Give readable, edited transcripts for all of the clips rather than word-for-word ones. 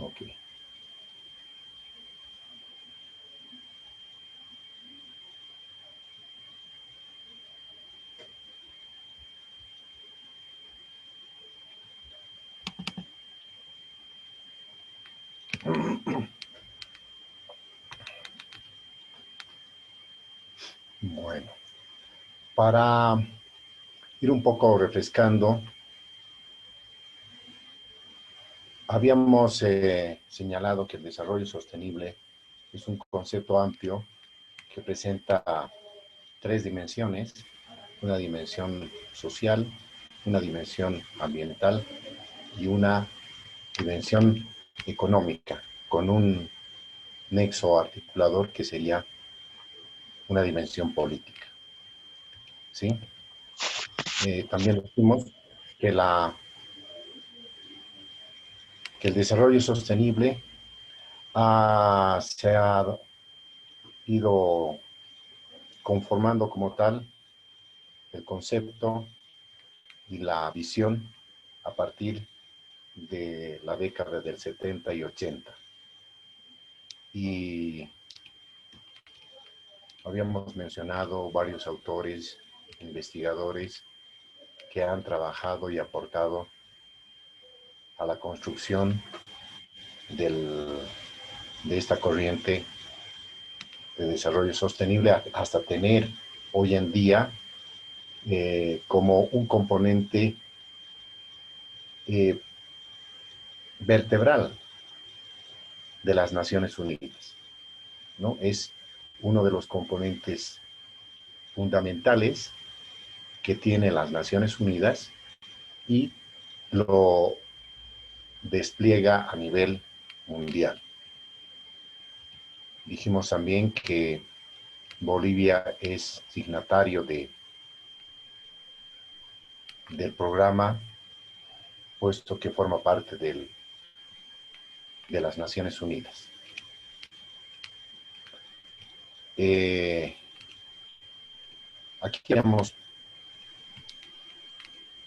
Ok. Bueno, para ir un poco refrescando, habíamos señalado que el desarrollo sostenible es un concepto amplio que presenta tres dimensiones: una dimensión social, una dimensión ambiental y una dimensión económica, con un nexo articulador que sería una dimensión política. ¿Sí? También decimos que, que el desarrollo sostenible se ha ido conformando como tal el concepto y la visión a partir de la década del 70 y 80. Y habíamos mencionado varios autores, investigadores que han trabajado y aportado a la construcción de esta corriente de desarrollo sostenible hasta tener hoy en día como un componente eh, vertebral de las Naciones Unidas, ¿no? Es uno de los componentes fundamentales que tiene las Naciones Unidas y lo despliega a nivel mundial. Dijimos también que Bolivia es signatario del programa, puesto que forma parte de las Naciones Unidas. Aquí hemos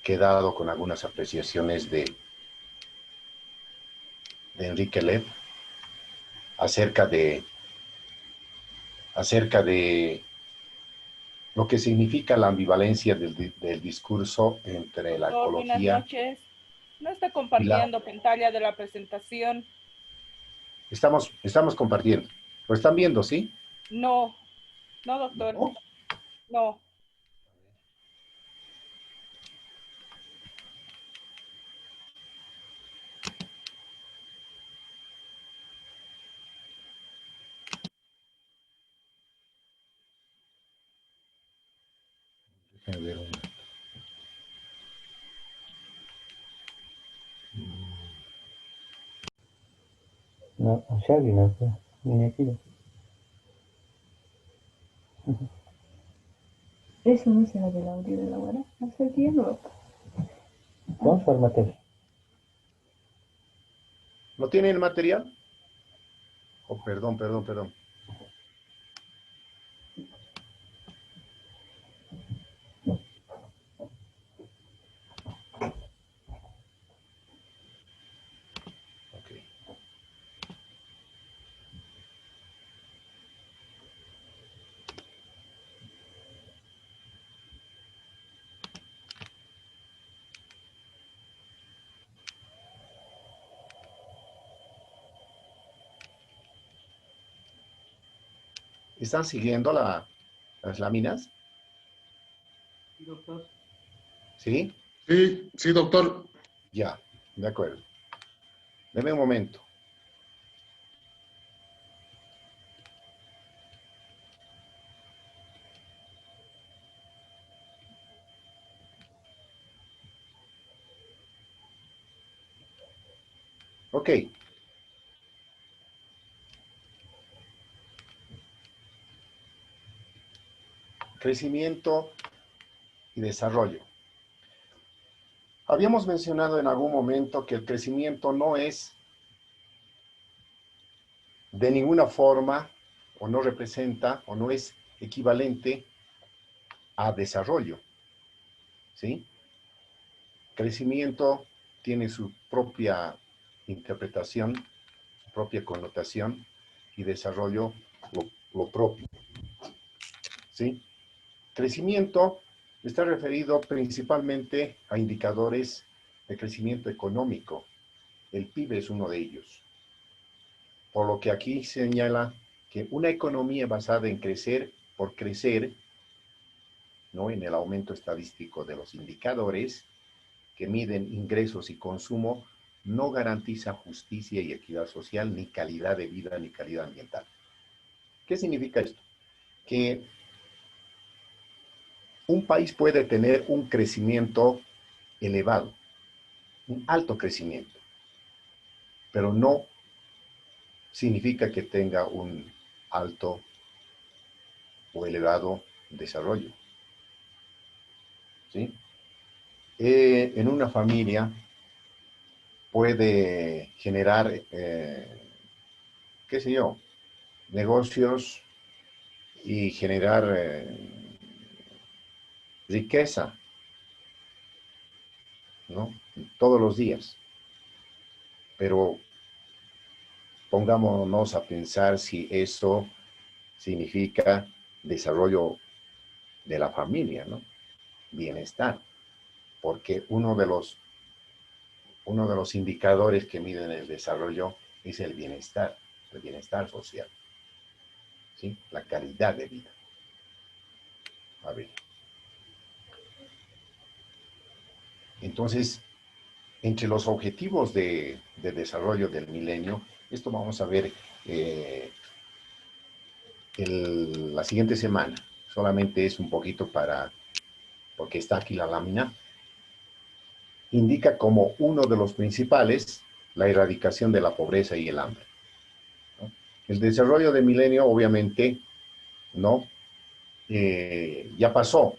quedado con algunas apreciaciones de Enrique Lev acerca de lo que significa la ambivalencia del discurso entre la Doctor, buenas ecología noches. No está y la... compartiendo pantalla de la presentación. Estamos compartiendo. ¿Lo están viendo, sí? No, no, doctor. No. No. Déjenme ver una. No, Shelby no está. Ni aquí. Eso no será del audio de la hora. Hace tiempo. ¿Cómo fórmate? ¿Lo tienen el material? Oh, perdón, perdón, perdón. Ok. ¿Están siguiendo las láminas? Sí, doctor. ¿Sí? Sí, sí, doctor. Ya, de acuerdo. Deme un momento. Ok. Crecimiento y desarrollo. Habíamos mencionado en algún momento que el crecimiento no es de ninguna forma o no representa o no es equivalente a desarrollo, ¿sí? Crecimiento tiene su propia interpretación propia connotación y desarrollo lo propio. ¿Sí? Crecimiento está referido principalmente a indicadores de crecimiento económico. El PIB es uno de ellos. Por lo que aquí señala que una economía basada en crecer por crecer, ¿no?, en el aumento estadístico de los indicadores que miden ingresos y consumo, no garantiza justicia y equidad social, ni calidad de vida, ni calidad ambiental. ¿Qué significa esto? Que un país puede tener un crecimiento elevado, un alto crecimiento, pero no significa que tenga un alto o elevado desarrollo. ¿Sí? En una familia puede generar, qué sé yo, negocios y generar riqueza, ¿no? Todos los días. Pero pongámonos a pensar si eso significa desarrollo de la familia, ¿no? Bienestar. Porque uno de los indicadores que miden el desarrollo es el bienestar social, ¿sí? La calidad de vida. A ver. Entonces, entre los objetivos de desarrollo del milenio, esto vamos a ver la siguiente semana. Solamente es un poquito porque está aquí la lámina. Indica como uno de los principales la erradicación de la pobreza y el hambre, ¿no? El desarrollo del milenio, obviamente, ¿no? Ya pasó.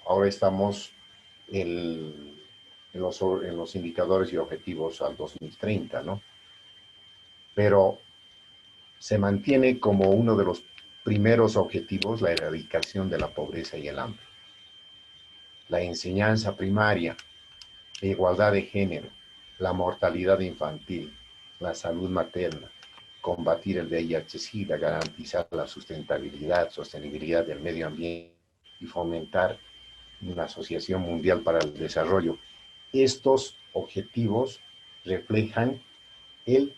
Ahora estamos en los indicadores y objetivos al 2030, ¿no? Pero se mantiene como uno de los primeros objetivos la erradicación de la pobreza y el hambre. La enseñanza primaria, la igualdad de género, la mortalidad infantil, la salud materna, combatir el VIH-Sida, garantizar la sostenibilidad del medio ambiente y fomentar una asociación mundial para el desarrollo. Estos objetivos reflejan el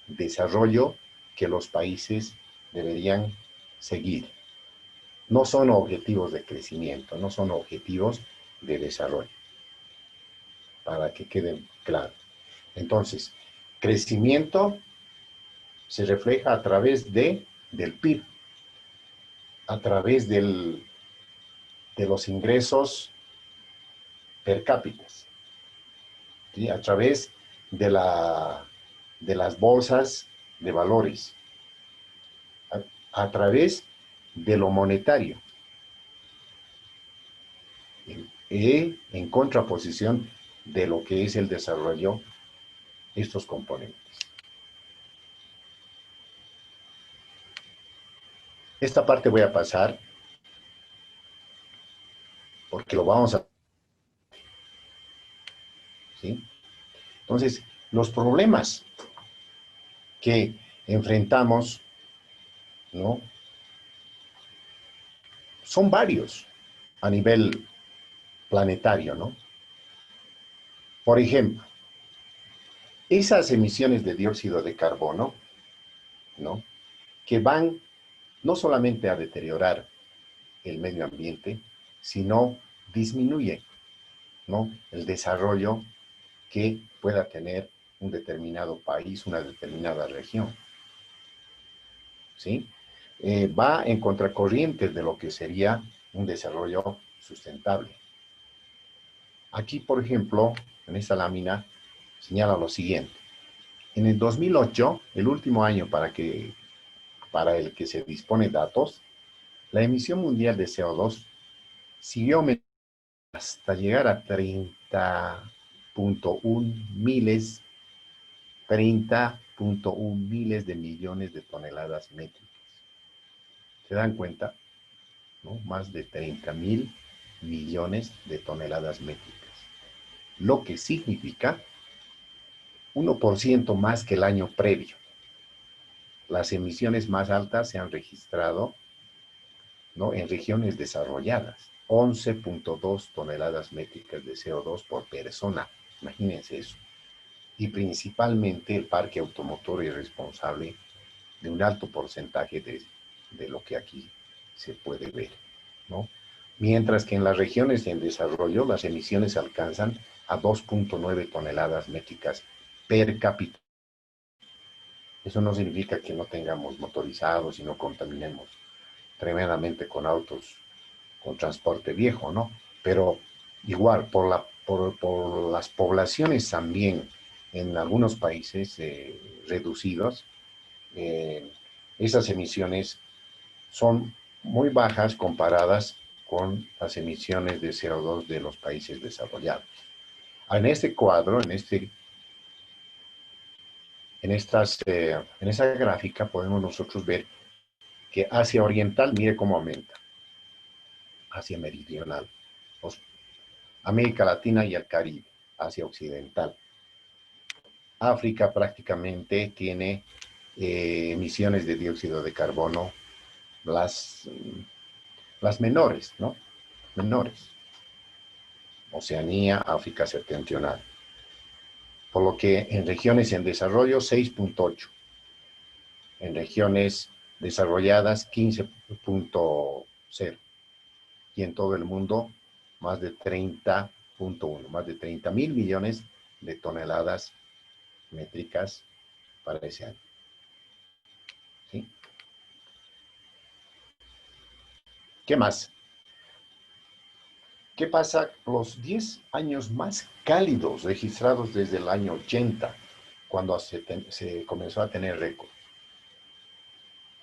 desarrollo que los países deberían seguir. No son objetivos de crecimiento, no son objetivos de desarrollo, para que queden claros. Entonces, crecimiento se refleja a través del PIB, a través de los ingresos per cápita, ¿sí? A través de las bolsas de valores, a través de lo monetario, en contraposición de lo que es el desarrollo, estos componentes. Esta parte voy a pasar porque lo vamos a... ¿sí? Entonces, los problemas que enfrentamos, ¿no?, son varios a nivel planetario, ¿no? Por ejemplo, esas emisiones de dióxido de carbono, ¿no?, que van no solamente a deteriorar el medio ambiente, sino disminuyen, ¿no?, el desarrollo que pueda tener un determinado país, una determinada región, ¿sí? Va en contracorriente de lo que sería un desarrollo sustentable. Aquí, por ejemplo, en esta lámina, señala lo siguiente. En el 2008, el último año para el que se dispone datos, la emisión mundial de CO2 siguió aumentando hasta llegar a 30.1 miles de millones de toneladas métricas. ¿Se dan cuenta? ¿No? Más de 30.000 millones de toneladas métricas. Lo que significa 1% más que el año previo. las emisiones más altas se han registrado, ¿no?, en regiones desarrolladas. 11.2 toneladas métricas de CO2 por persona. Imagínense eso. Y principalmente el parque automotor es responsable de un alto porcentaje de lo que aquí se puede ver, ¿no? Mientras que en las regiones en desarrollo las emisiones alcanzan a 2.9 toneladas métricas per cápita. Eso no significa que no tengamos motorizados y no contaminemos tremendamente con autos, con transporte viejo, ¿no? Pero igual, por las poblaciones también en algunos países reducidos, esas emisiones son muy bajas comparadas con las emisiones de CO2 de los países desarrollados. En este cuadro, en esa gráfica podemos nosotros ver que Asia Oriental, mire cómo aumenta. Asia Meridional, América Latina y el Caribe, Asia Occidental. África prácticamente tiene emisiones de dióxido de carbono las menores, ¿no? Menores. Oceanía, África septentrional. Por lo que en regiones en desarrollo 6.8. En regiones desarrolladas 15.0. Y en todo el mundo más de 30.1, más de 30.000 millones de toneladas métricas para ese año. ¿Sí? ¿Qué más? ¿Qué pasa los 10 años más cálidos registrados desde el año 80, cuando se comenzó a tener récord?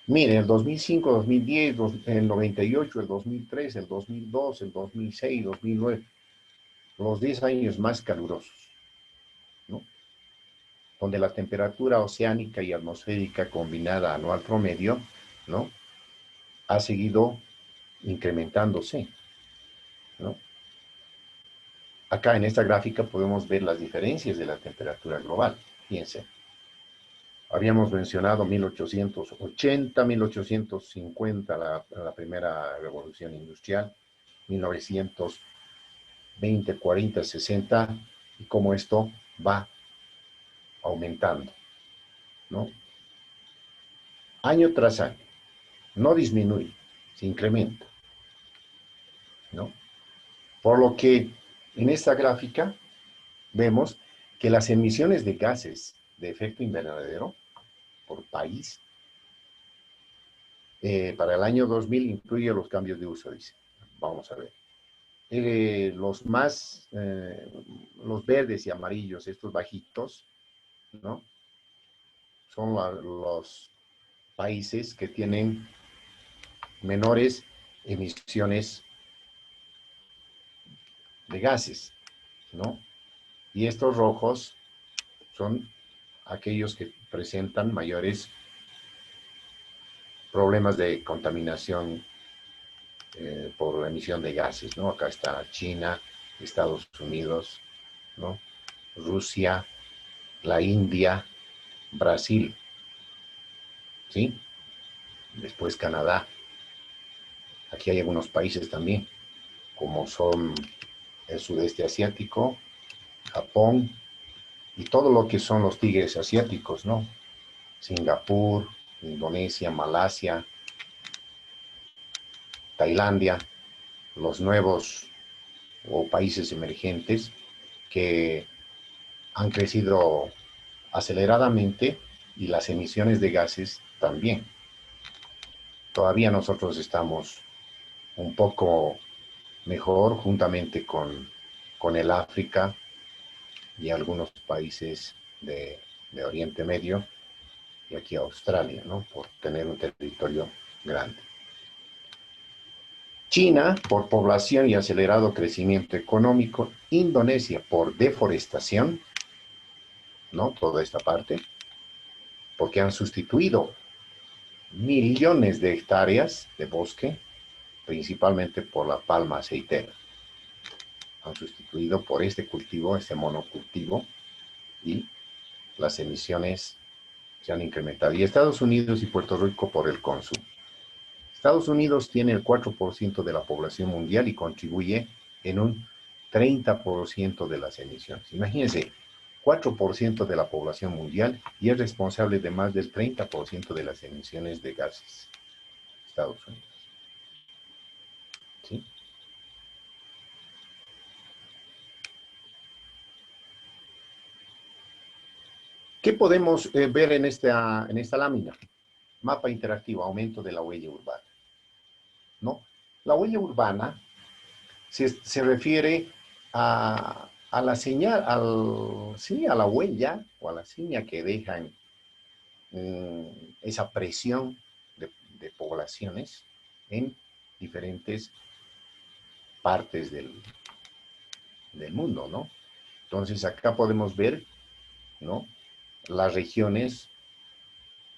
Miren, el 2005, 2010, el 98, el 2003, el 2002, el 2006, 2009, los 10 años más calurosos, ¿no? Donde la temperatura oceánica y atmosférica combinada anual promedio, ¿no?, ha seguido incrementándose, ¿no? Acá en esta gráfica podemos ver las diferencias de la temperatura global. Fíjense. Habíamos mencionado 1880, 1850, la primera revolución industrial, 1920, 40, 60, y cómo esto va aumentando, ¿no? Año tras año. No disminuye, se incrementa, ¿no? Por lo que en esta gráfica vemos que las emisiones de gases de efecto invernadero por país para el año 2000 incluye los cambios de uso, dice. Vamos a ver. Los verdes y amarillos, estos bajitos, ¿no?, son los países que tienen menores emisiones de gases, ¿no? Y estos rojos son aquellos que presentan mayores problemas de contaminación por la emisión de gases, ¿no? Acá está China, Estados Unidos, ¿no?, Rusia, la India, Brasil, ¿sí? Después Canadá. Aquí hay algunos países también, como son el sudeste asiático, Japón, y todo lo que son los tigres asiáticos, ¿no? Singapur, Indonesia, Malasia, Tailandia, los nuevos o países emergentes que han crecido aceleradamente y las emisiones de gases también. Todavía nosotros estamos un poco mejor juntamente con el África y algunos países de Oriente Medio y aquí Australia, ¿no?, por tener un territorio grande. China, por población y acelerado crecimiento económico. Indonesia, por deforestación, ¿no?, toda esta parte, porque han sustituido millones de hectáreas de bosque, principalmente por la palma aceitera. Han sustituido por este cultivo, este monocultivo, y las emisiones se han incrementado. Y Estados Unidos y Puerto Rico por el consumo. Estados Unidos tiene el 4% de la población mundial y contribuye en un 30% de las emisiones. Imagínense, 4% de la población mundial y es responsable de más del 30% de las emisiones de gases. Estados Unidos. ¿Sí? ¿Qué podemos ver en esta lámina? Mapa interactivo, aumento de la huella urbana. ¿No? La huella urbana se refiere a la señal, sí, a la huella o a la seña que dejan esa presión de poblaciones en diferentes partes del mundo, ¿no? Entonces acá podemos ver, ¿no?, las regiones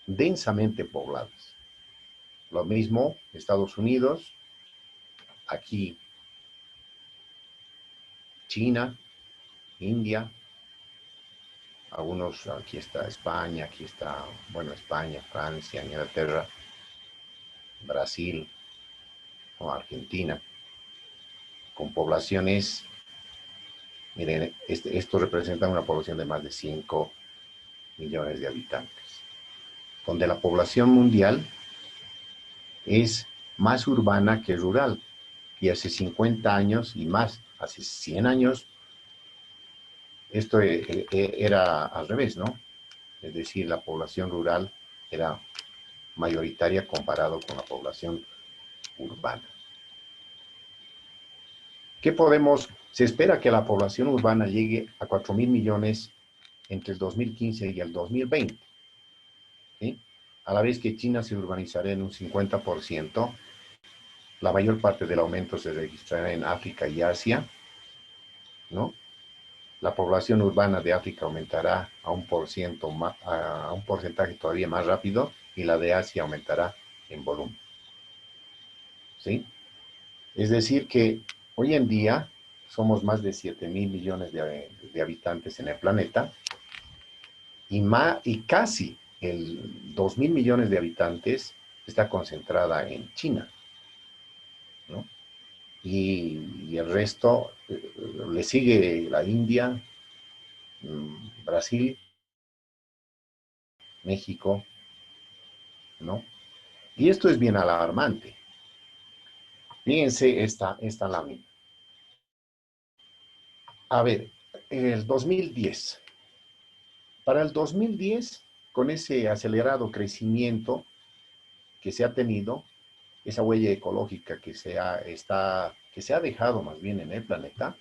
densamente pobladas. Lo mismo Estados Unidos, aquí China, India, algunos, aquí está España, aquí está, bueno, España, Francia, Inglaterra, Brasil o Argentina, con poblaciones, miren, esto representa una población de más de 5 millones de habitantes, donde la población mundial es más urbana que rural, y hace 50 años y más, hace 100 años, esto era al revés, ¿no? Es decir, la población rural era mayoritaria comparado con la población urbana. ¿Qué podemos? Se espera que la población urbana llegue a 4.000 millones entre el 2015 y el 2020, ¿sí? A la vez que China se urbanizará en un 50%, la mayor parte del aumento se registrará en África y Asia, ¿no? La población urbana de África aumentará a un porcentaje todavía más rápido y la de Asia aumentará en volumen, ¿sí? Es decir que hoy en día somos más de 7.000 millones de habitantes en el planeta y casi el 2.000 millones de habitantes está concentrada en China, ¿no? Y el resto le sigue la India, Brasil, México, ¿no? Y esto es bien alarmante. Fíjense esta lámina. A ver, el 2010. Para el 2010, con ese acelerado crecimiento que se ha tenido, esa huella ecológica que se ha dejado más bien en el planeta,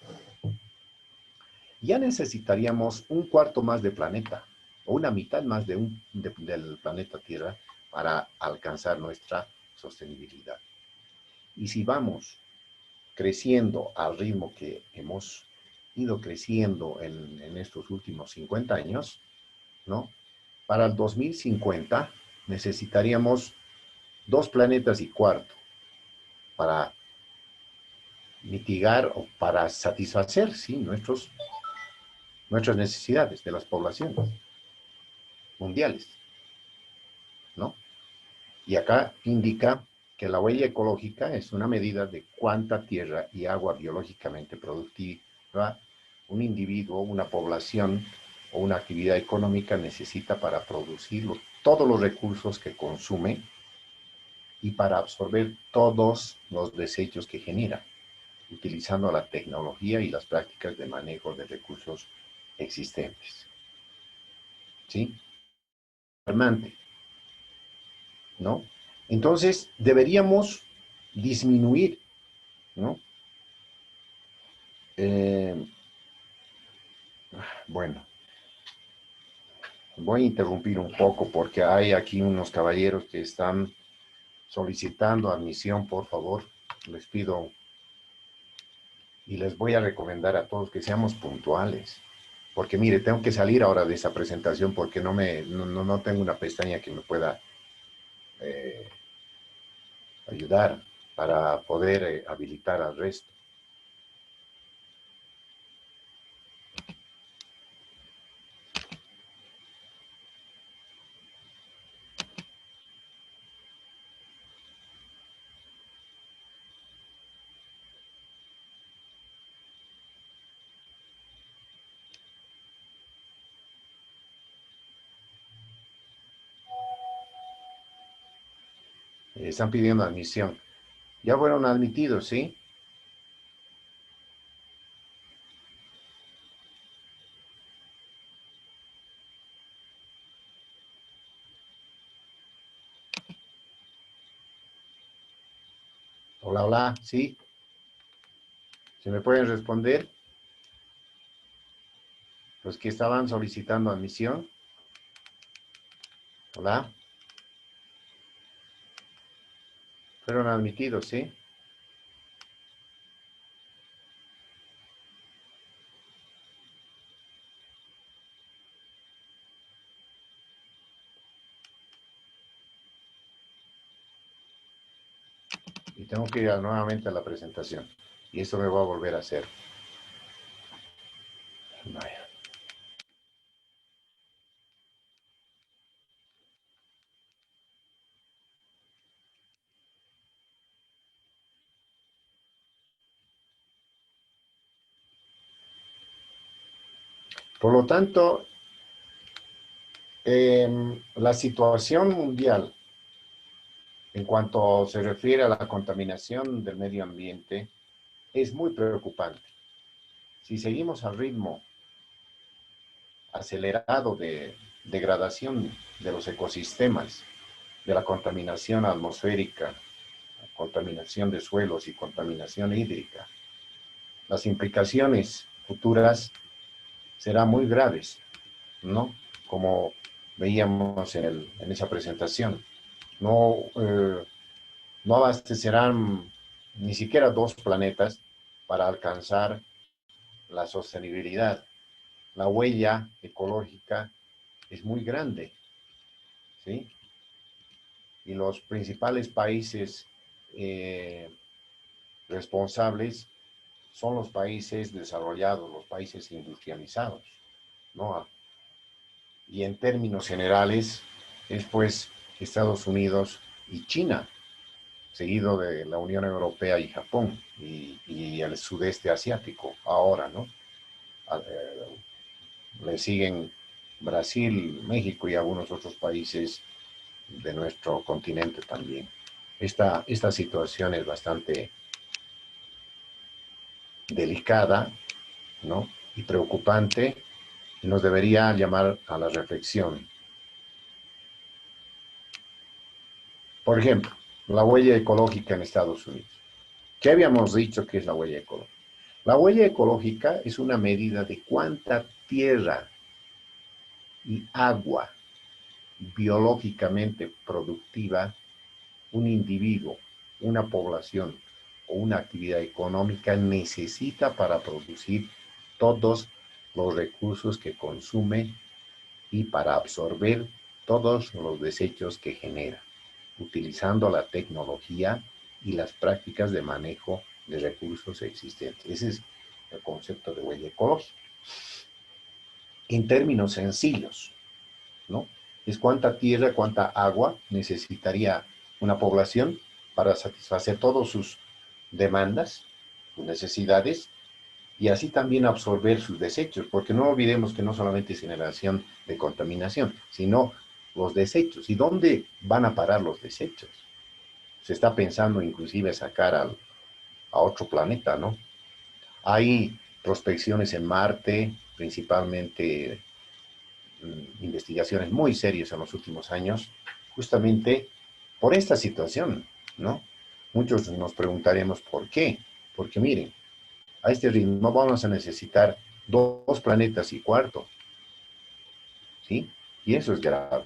ya necesitaríamos un cuarto más de planeta, o una mitad más del planeta Tierra para alcanzar nuestra sostenibilidad. Y si vamos creciendo al ritmo que hemos ido creciendo en estos últimos 50 años, ¿no? Para el 2050 necesitaríamos 2 planetas y cuarto para mitigar o para satisfacer, ¿sí?, nuestras necesidades de las poblaciones mundiales, ¿no? Y acá indica que la huella ecológica es una medida de cuánta tierra y agua biológicamente productiva un individuo, una población o una actividad económica necesita para producir todos los recursos que consume y para absorber todos los desechos que genera, utilizando la tecnología y las prácticas de manejo de recursos existentes. ¿Sí? Alarmante, ¿no? Entonces, deberíamos disminuir, ¿no? Bueno, voy a interrumpir un poco porque hay aquí unos caballeros que están solicitando admisión, por favor. Les pido y les voy a recomendar a todos que seamos puntuales. Porque mire, tengo que salir ahora de esa presentación porque no tengo una pestaña que me pueda ayudar para poder habilitar al resto. Están pidiendo admisión. Ya fueron admitidos, ¿sí? Hola, hola, ¿sí? ¿Se me pueden responder? Los que estaban solicitando admisión. Hola. Fueron admitidos, ¿sí? Y tengo que ir nuevamente a la presentación. Y esto me va a volver a hacer. Vaya. Por lo tanto, la situación mundial en cuanto se refiere a la contaminación del medio ambiente es muy preocupante. Si seguimos al ritmo acelerado de degradación de los ecosistemas, de la contaminación atmosférica, contaminación de suelos y contaminación hídrica, las implicaciones futuras serán muy graves, ¿no? Como veíamos en esa presentación. No abastecerán ni siquiera 2 planetas para alcanzar la sostenibilidad. La huella ecológica es muy grande, ¿sí? Y los principales países responsables son los países desarrollados, los países industrializados, ¿no? Y en términos generales es pues Estados Unidos y China, seguido de la Unión Europea y Japón, y el sudeste asiático ahora, ¿no? Le siguen Brasil, México y algunos otros países de nuestro continente también. Esta situación es bastante delicada, ¿no? Y preocupante, y nos debería llamar a la reflexión. Por ejemplo, la huella ecológica en Estados Unidos. ¿Qué habíamos dicho que es la huella ecológica? La huella ecológica es una medida de cuánta tierra y agua biológicamente productiva un individuo, una población o una actividad económica necesita para producir todos los recursos que consume y para absorber todos los desechos que genera, utilizando la tecnología y las prácticas de manejo de recursos existentes. Ese es el concepto de huella ecológica. En términos sencillos, ¿no? Es cuánta tierra, cuánta agua necesitaría una población para satisfacer todas sus demandas, sus necesidades, y así también absorber sus desechos, porque no olvidemos que no solamente es generación de contaminación, sino los desechos. ¿Y dónde van a parar los desechos? Se está pensando inclusive sacar a otro planeta, ¿no? Hay prospecciones en Marte, principalmente investigaciones muy serias en los últimos años, justamente por esta situación, ¿no? Muchos nos preguntaremos por qué. Porque miren, a este ritmo vamos a necesitar 2 planetas y cuarto, ¿sí? Y eso es grave.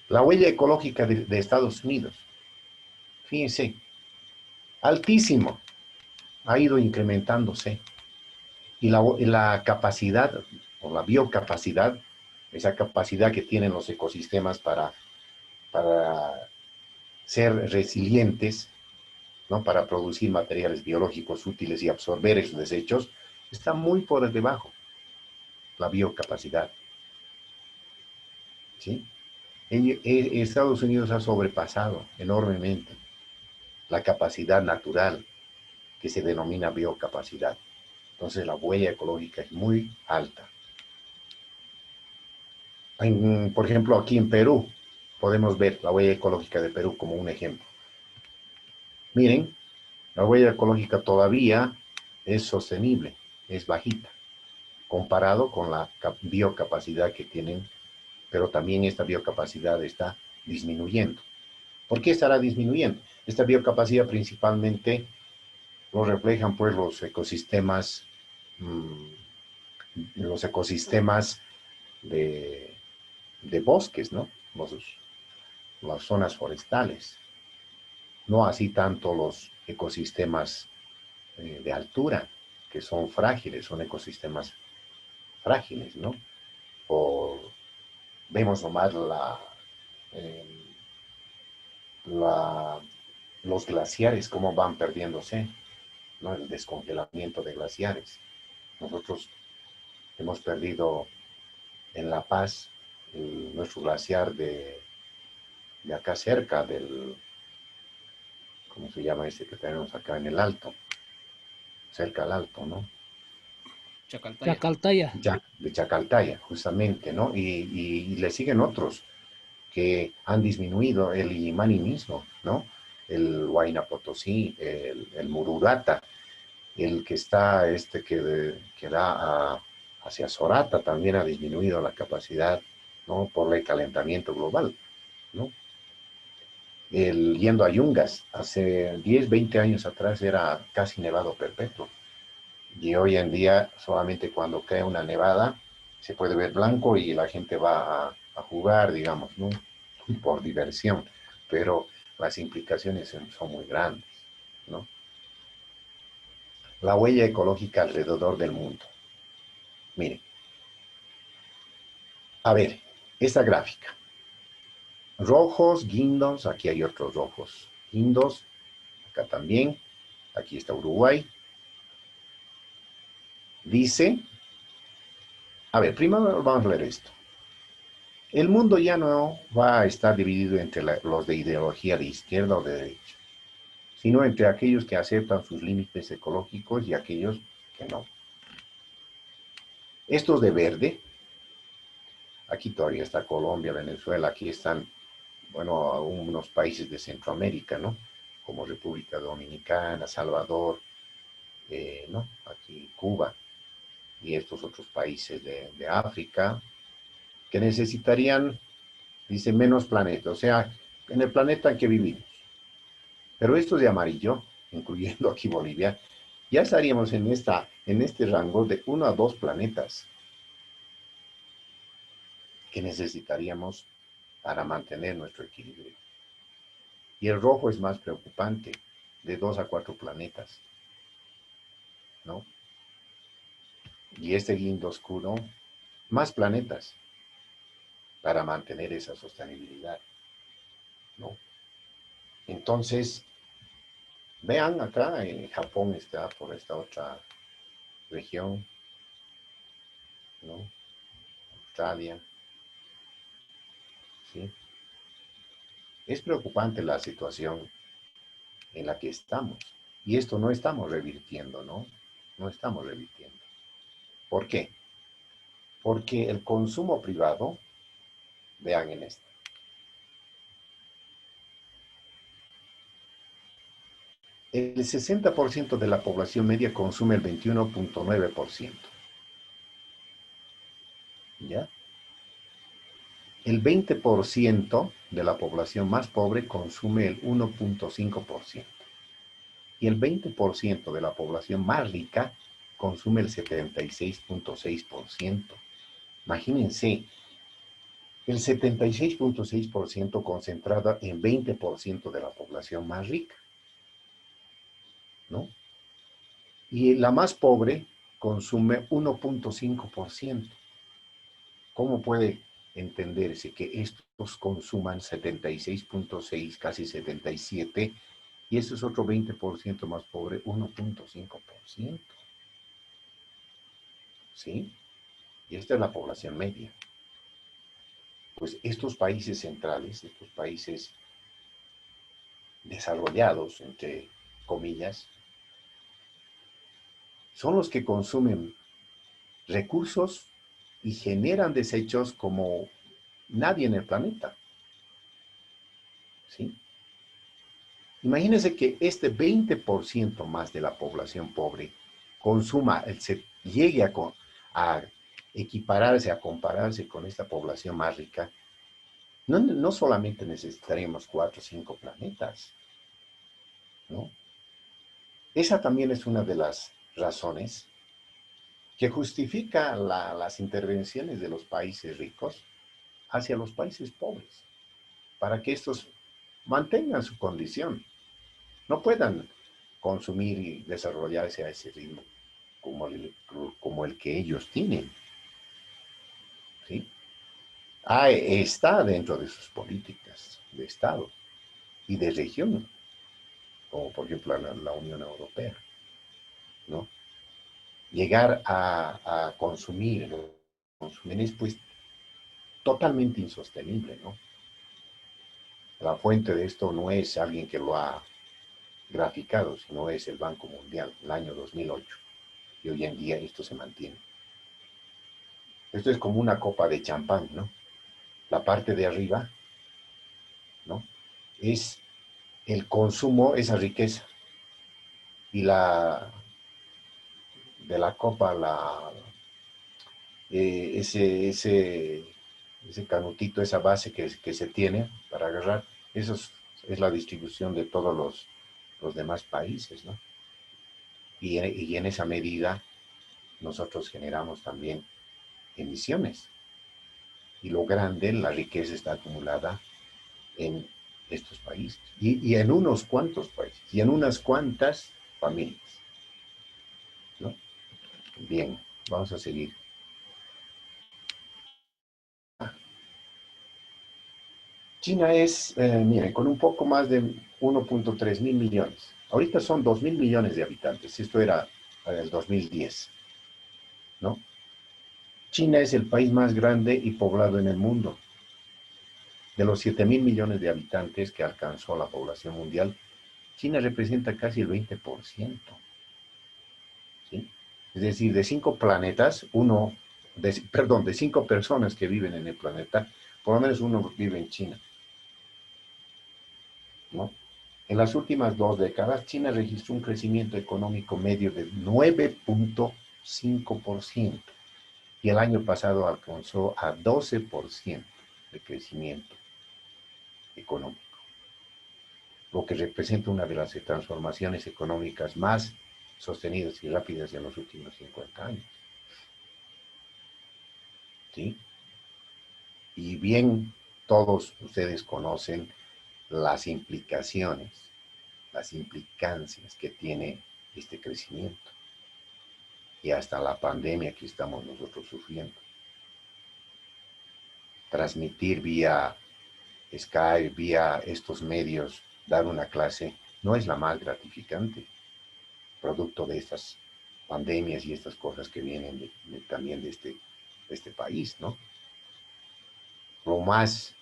La huella ecológica de Estados Unidos, fíjense, altísimo, ha ido incrementándose. Y la capacidad, o la biocapacidad, esa capacidad que tienen los ecosistemas para ser resilientes, ¿no? Para producir materiales biológicos útiles y absorber esos desechos, está muy por debajo la biocapacidad, ¿sí? Estados Unidos ha sobrepasado enormemente la capacidad natural que se denomina biocapacidad. Entonces la huella ecológica es muy alta. Por ejemplo, aquí en Perú, podemos ver la huella ecológica de Perú como un ejemplo. Miren, la huella ecológica todavía es sostenible, es bajita, comparado con la biocapacidad que tienen, pero también esta biocapacidad está disminuyendo. ¿Por qué estará disminuyendo? Esta biocapacidad principalmente lo reflejan pues los ecosistemas de, de bosques, ¿no? Las zonas forestales, no así tanto los ecosistemas de altura, que son frágiles, son ecosistemas frágiles, ¿no? O vemos nomás eh, la, los glaciares, cómo van perdiéndose, ¿no? El descongelamiento de glaciares. Nosotros hemos perdido en La Paz nuestro glaciar de acá cerca ¿cómo se llama este que tenemos acá en el Alto? Cerca al Alto, ¿no? Chacaltaya. Chacaltaya. De Chacaltaya, justamente, ¿no? Y le siguen otros que han disminuido, el Illimani mismo, ¿no? El Huayna Potosí, el Mururata, el que está, que da hacia Sorata, también ha disminuido la capacidad, ¿no? Por el calentamiento global, ¿no? Yendo a Yungas, hace 10, 20 años atrás era casi nevado perpetuo. Y hoy en día, solamente cuando cae una nevada, se puede ver blanco y la gente va a jugar, digamos, ¿no? Por diversión. Pero las implicaciones son muy grandes, ¿no? La huella ecológica alrededor del mundo. Miren, a ver, esta gráfica. Rojos, guindos, aquí hay otros rojos. Guindos, acá también. Aquí está Uruguay. Dice, a ver, primero vamos a leer esto. El mundo ya no va a estar dividido entre los de ideología de izquierda o de derecha, sino entre aquellos que aceptan sus límites ecológicos y aquellos que no. Estos de verde, aquí todavía está Colombia, Venezuela, aquí están, bueno, unos países de Centroamérica, ¿no? Como República Dominicana, Salvador, ¿no? Aquí Cuba y estos otros países de África, que necesitarían, dice, menos planeta, o sea, en el planeta en que vivimos. Pero estos de amarillo, incluyendo aquí Bolivia, ya estaríamos en este rango de 1 a 2 planetas que necesitaríamos para mantener nuestro equilibrio. Y el rojo es más preocupante, de 2 a 4 planetas, ¿no? Y este guindo oscuro, más planetas para mantener esa sostenibilidad, ¿no? Entonces, vean acá, en Japón está por esta otra región, ¿no? Australia, ¿sí? Es preocupante la situación en la que estamos. Y esto no estamos revirtiendo, ¿no? No estamos revirtiendo. ¿Por qué? Porque el consumo privado, vean en esto, el 60% de la población media consume el 21.9%. ¿Ya? El 20% de la población más pobre consume el 1.5%. Y el 20% de la población más rica consume el 76.6%. Imagínense, el 76.6% concentrada en 20% de la población más rica, ¿no? Y la más pobre consume 1.5%. ¿Cómo puede entenderse que estos consuman 76.6, casi 77, y este es otro 20% más pobre, 1.5%? ¿Sí? Y esta es la población media. Pues estos países centrales, estos países desarrollados, entre comillas, son los que consumen recursos y generan desechos como nadie en el planeta. ¿Sí? Imagínense que este 20% más de la población pobre consuma, llegue a equipararse, a compararse con esta población más rica. No solamente necesitaríamos 4 o 5 planetas, ¿no? Esa también es una de las razones que justifica las intervenciones de los países ricos hacia los países pobres, para que estos mantengan su condición, no puedan consumir y desarrollarse a ese ritmo como el que ellos tienen. ¿Sí? Está dentro de sus políticas de Estado y de región, como por ejemplo la Unión Europea, ¿no? Llegar a consumir es pues totalmente insostenible, ¿no? La fuente de esto no es alguien que lo ha graficado, sino es el Banco Mundial, el año 2008. Y hoy en día esto se mantiene. Esto es como una copa de champán, ¿no? La parte de arriba, ¿no? Es el consumo, esa riqueza. Y de la copa, ese canutito, esa base que se tiene para agarrar, eso es la distribución de todos los demás países, ¿no? Y en esa medida nosotros generamos también emisiones. Y lo grande, la riqueza está acumulada en estos países. Y en unos cuantos países. Y en unas cuantas familias. ¿No? Bien, vamos a seguir. China es, miren, con un poco más de 1.3 mil millones. Ahorita son 2 mil millones de habitantes. Esto era el 2010, ¿no? China es el país más grande y poblado en el mundo. De los 7 mil millones de habitantes que alcanzó la población mundial, China representa casi el 20%. ¿Sí? Es decir, de 5 planetas, de 5 personas que viven en el planeta, por lo menos uno vive en China, ¿no? En las últimas 2 décadas, China registró un crecimiento económico medio de 9.5% y el año pasado alcanzó a 12% de crecimiento económico, lo que representa una de las transformaciones económicas más sostenidas y rápidas en los últimos 50 años. ¿Sí? Y bien, todos ustedes conocen las implicaciones, las implicancias que tiene este crecimiento. Y hasta la pandemia que estamos nosotros sufriendo. Transmitir vía Skype, vía estos medios, dar una clase, no es la más gratificante, producto de estas pandemias y estas cosas que vienen también de este país, ¿no? Lo más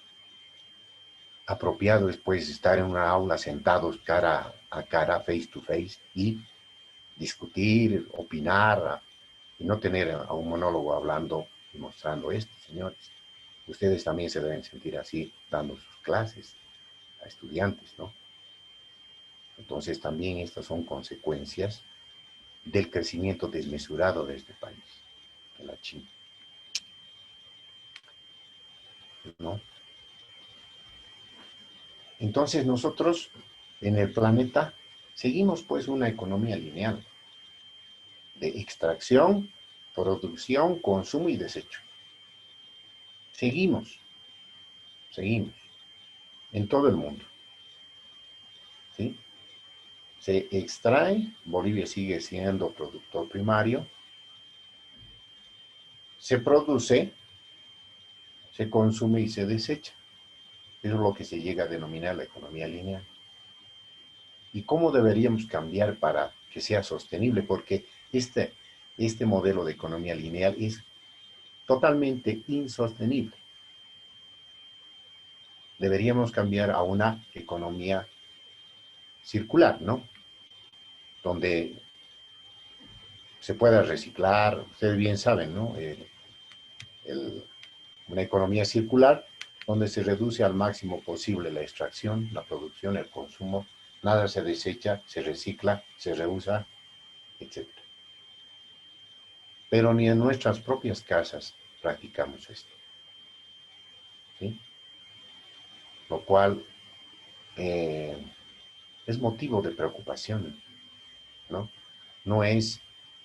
apropiado es pues estar en una aula sentados cara a cara, face to face, y discutir, opinar, y no tener a un monólogo hablando y mostrando esto, señores. Ustedes también se deben sentir así, dando sus clases a estudiantes, ¿no? Entonces también estas son consecuencias del crecimiento desmesurado de este país, de la China, ¿no? Entonces nosotros en el planeta seguimos pues una economía lineal de extracción, producción, consumo y desecho. Seguimos en todo el mundo, ¿sí? Se extrae, Bolivia sigue siendo productor primario, se produce, se consume y se desecha. Eso es lo que se llega a denominar la economía lineal. ¿Y cómo deberíamos cambiar para que sea sostenible? Porque este modelo de economía lineal es totalmente insostenible. Deberíamos cambiar a una economía circular, ¿no? Donde se pueda reciclar, ustedes bien saben, ¿no? Una economía circular donde se reduce al máximo posible la extracción, la producción, el consumo, nada se desecha, se recicla, se reusa, etc. Pero ni en nuestras propias casas practicamos esto, ¿sí? Lo cual es motivo de preocupación, ¿no? No es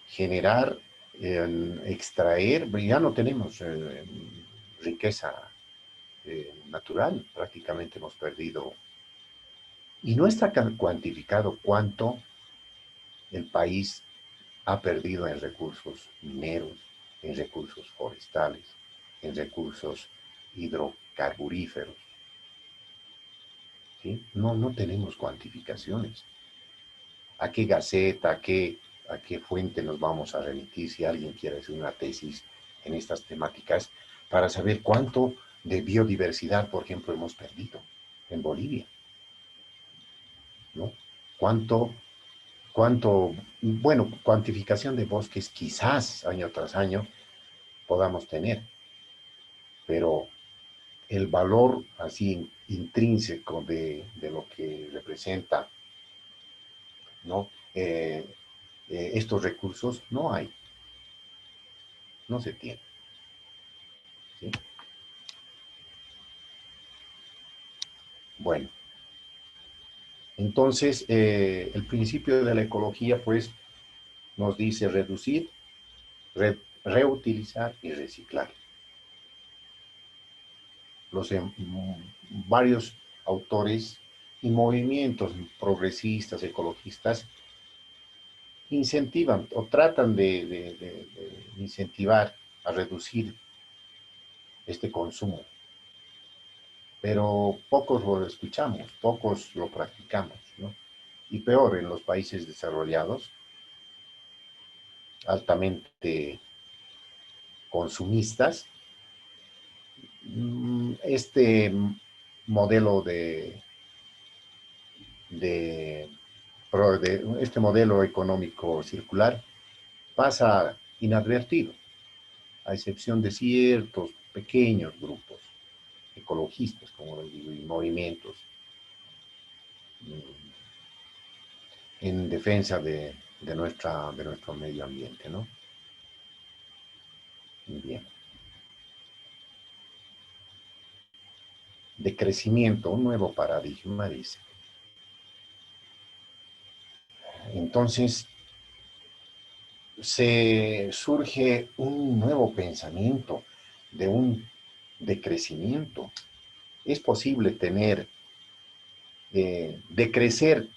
generar, extraer, ya no tenemos riqueza natural, prácticamente hemos perdido, y no está cuantificado cuánto el país ha perdido en recursos mineros, en recursos forestales, en recursos hidrocarburíferos, ¿sí? No, no tenemos cuantificaciones. ¿A qué gaceta, a qué fuente nos vamos a remitir si alguien quiere hacer una tesis en estas temáticas para saber cuánto de biodiversidad, por ejemplo, hemos perdido en Bolivia, ¿no? Bueno, cuantificación de bosques quizás año tras año podamos tener, pero el valor así intrínseco de lo que representa, ¿no? Estos recursos no hay, no se tiene, ¿sí? Bueno, entonces el principio de la ecología pues nos dice reducir, reutilizar y reciclar. Varios autores y movimientos progresistas, ecologistas, incentivan o tratan de incentivar a reducir este consumo, pero pocos lo escuchamos, pocos lo practicamos, ¿no? Y peor, en los países desarrollados, altamente consumistas, este modelo de, este modelo económico circular pasa inadvertido, a excepción de ciertos pequeños grupos ecologistas, como les digo, y movimientos en defensa de nuestro medio ambiente, ¿no? Bien. De crecimiento, un nuevo paradigma, dice. Entonces, se surge un nuevo pensamiento de crecimiento. Es posible tener, de crecer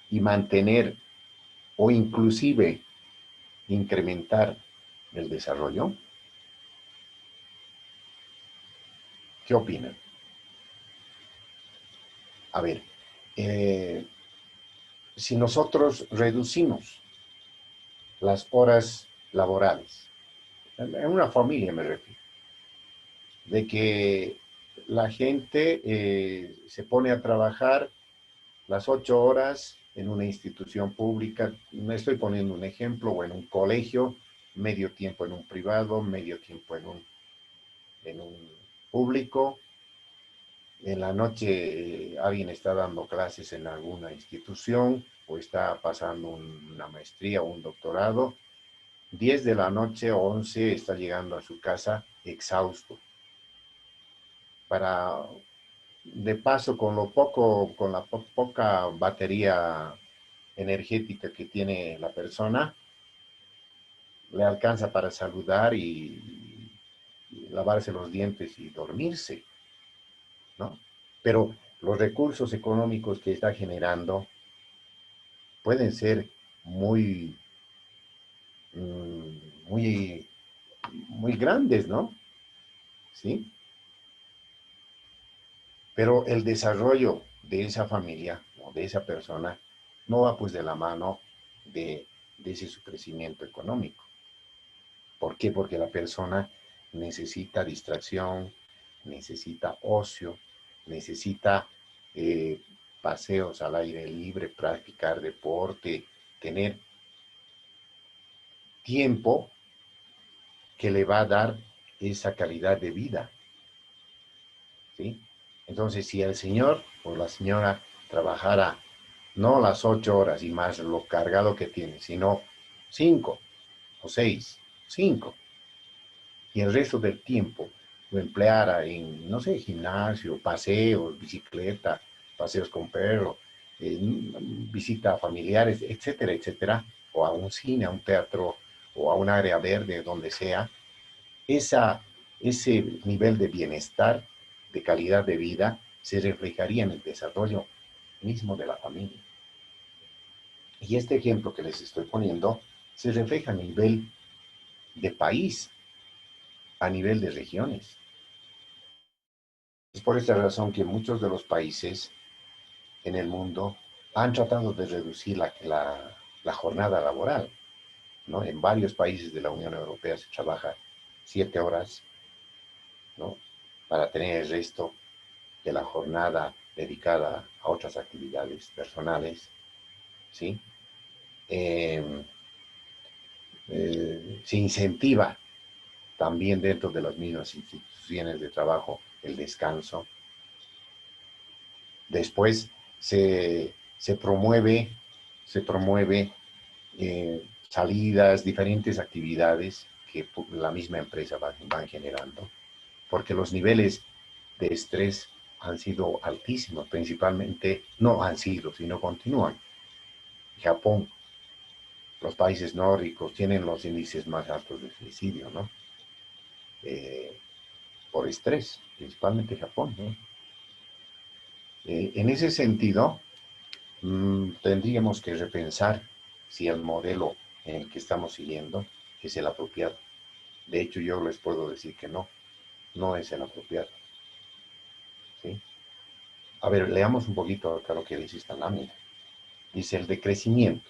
y mantener o inclusive incrementar el desarrollo. ¿Qué opinan? A ver, si nosotros reducimos las horas laborales, en una familia me refiero, de que la gente se pone a trabajar las 8 horas en una institución pública, me estoy poniendo un ejemplo, o en un colegio, medio tiempo en un privado, medio tiempo en un público, en la noche alguien está dando clases en alguna institución o está pasando una maestría o un doctorado, 10 de la noche o 11 está llegando a su casa exhausto. Para, de paso, con lo poco, con la poca batería energética que tiene la persona, le alcanza para saludar y lavarse los dientes y dormirse, ¿no? Pero los recursos económicos que está generando pueden ser muy, muy, muy grandes, ¿no? ¿Sí? Pero el desarrollo de esa familia o de esa persona no va pues de la mano de ese su crecimiento económico. ¿Por qué? Porque la persona necesita distracción, necesita ocio, necesita paseos al aire libre, practicar deporte, tener tiempo que le va a dar esa calidad de vida, ¿sí? Entonces, si el señor o la señora trabajara no las 8 horas y más lo cargado que tiene, sino 5 o 6, 5, y el resto del tiempo lo empleara en, no sé, gimnasio, paseos, bicicleta, paseos con perro, visita a familiares, etcétera, etcétera, o a un cine, a un teatro, o a un área verde, donde sea, esa, ese nivel de bienestar, de calidad de vida, se reflejaría en el desarrollo mismo de la familia. Y este ejemplo que les estoy poniendo se refleja a nivel de país, a nivel de regiones. Es por esta razón que muchos de los países en el mundo han tratado de reducir la jornada laboral, ¿no? En varios países de la Unión Europea se trabaja 7 horas, ¿no? Para tener el resto de la jornada dedicada a otras actividades personales, ¿sí? Se incentiva también dentro de las mismas instituciones de trabajo el descanso. Después se promueve salidas, diferentes actividades que la misma empresa van generando, porque los niveles de estrés han sido altísimos, principalmente, no han sido, sino continúan. Japón, los países nórdicos tienen los índices más altos de suicidio, ¿no? Por estrés, principalmente Japón, ¿no? En ese sentido, tendríamos que repensar si el modelo en el que estamos siguiendo es el apropiado. De hecho, yo les puedo decir que no, no es el apropiado, ¿sí? A ver, leamos un poquito acá lo que dice esta lámina. Dice: el decrecimiento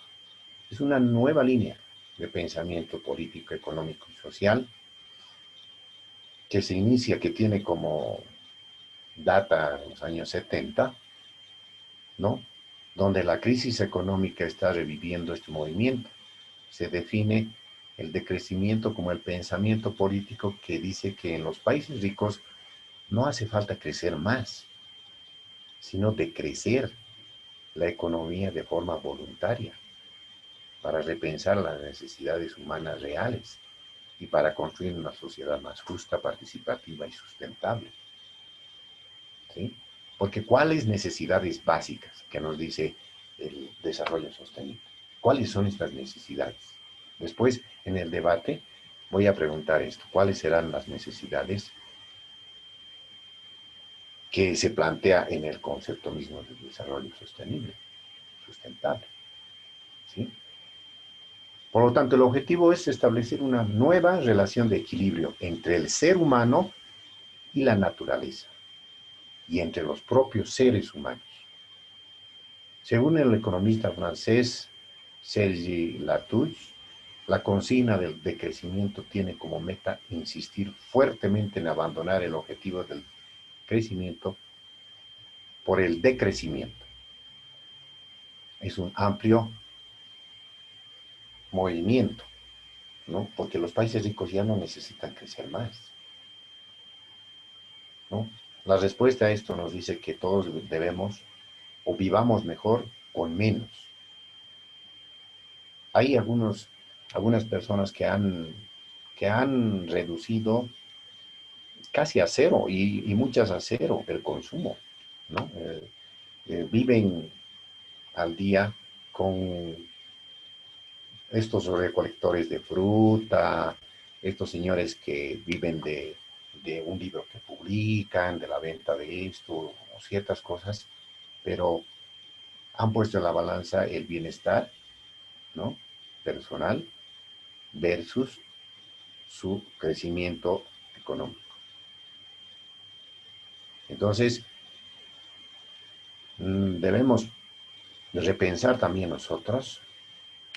es una nueva línea de pensamiento político, económico y social que se inicia, que tiene como data los años 70, ¿no? Donde la crisis económica está reviviendo este movimiento. Se define el decrecimiento como el pensamiento político que dice que en los países ricos no hace falta crecer más, sino decrecer la economía de forma voluntaria para repensar las necesidades humanas reales y para construir una sociedad más justa, participativa y sustentable, ¿sí? Porque ¿cuáles necesidades básicas que nos dice el desarrollo sostenible? ¿Cuáles son estas necesidades? Después, en el debate, voy a preguntar esto: ¿cuáles serán las necesidades que se plantea en el concepto mismo del desarrollo sostenible, sustentable? ¿Sí? Por lo tanto, el objetivo es establecer una nueva relación de equilibrio entre el ser humano y la naturaleza, y entre los propios seres humanos. Según el economista francés Serge Latouche, la consigna del decrecimiento tiene como meta insistir fuertemente en abandonar el objetivo del crecimiento por el decrecimiento. Es un amplio movimiento, ¿no? Porque los países ricos ya no necesitan crecer más, ¿no? La respuesta a esto nos dice que todos debemos o vivamos mejor con menos. Hay algunas personas que han reducido casi a cero y muchas a cero el consumo, ¿no? Viven al día con estos recolectores de fruta, estos señores que viven de un libro que publican, de la venta de esto, o ciertas cosas, pero han puesto en la balanza el bienestar, ¿no?, personal versus su crecimiento económico. Entonces, debemos repensar también nosotros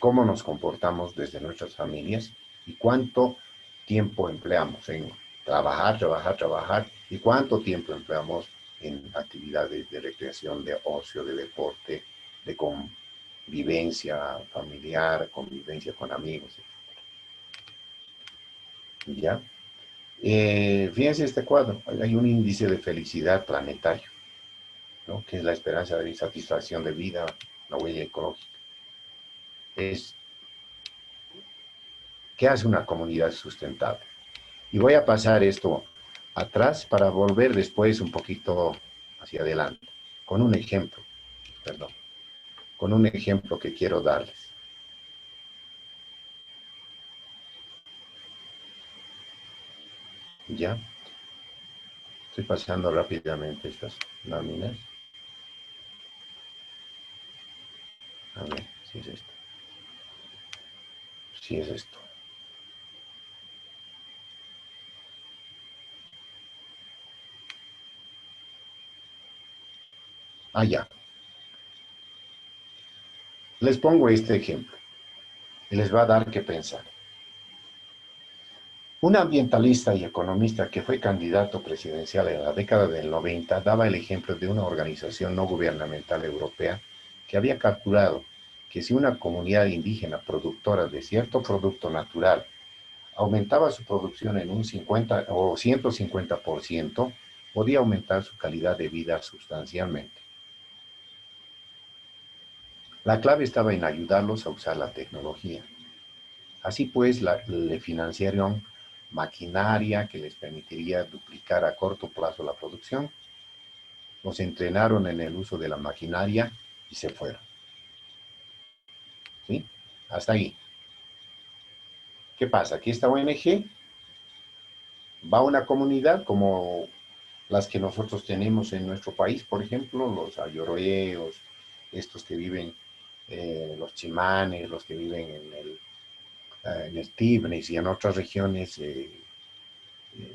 cómo nos comportamos desde nuestras familias y cuánto tiempo empleamos en trabajar, y cuánto tiempo empleamos en actividades de recreación, de ocio, de deporte, de convivencia familiar, convivencia con amigos, ¿ya? Fíjense este cuadro, hay un índice de felicidad planetario, ¿no? Que es la esperanza de satisfacción de vida, la huella ecológica. Es ¿qué hace una comunidad sustentable? Y voy a pasar esto atrás para volver después un poquito hacia adelante, con un ejemplo, perdón, con un ejemplo que quiero darles. ¿Ya? Estoy pasando rápidamente estas láminas. A ver, si es esto. Si es esto. Ah, ya. Les pongo este ejemplo y les va a dar que pensar. Un ambientalista y economista que fue candidato presidencial en la década del 90 daba el ejemplo de una organización no gubernamental europea que había calculado que si una comunidad indígena productora de cierto producto natural aumentaba su producción en un 50 o 150%, podía aumentar su calidad de vida sustancialmente. La clave estaba en ayudarlos a usar la tecnología. Así pues, le financiaron maquinaria que les permitiría duplicar a corto plazo la producción, los entrenaron en el uso de la maquinaria y se fueron. ¿Sí? Hasta ahí. ¿Qué pasa? Aquí esta ONG va a una comunidad como las que nosotros tenemos en nuestro país, por ejemplo, los ayoroeos, estos que viven, los chimanes, los que viven en el Tibnes y en otras regiones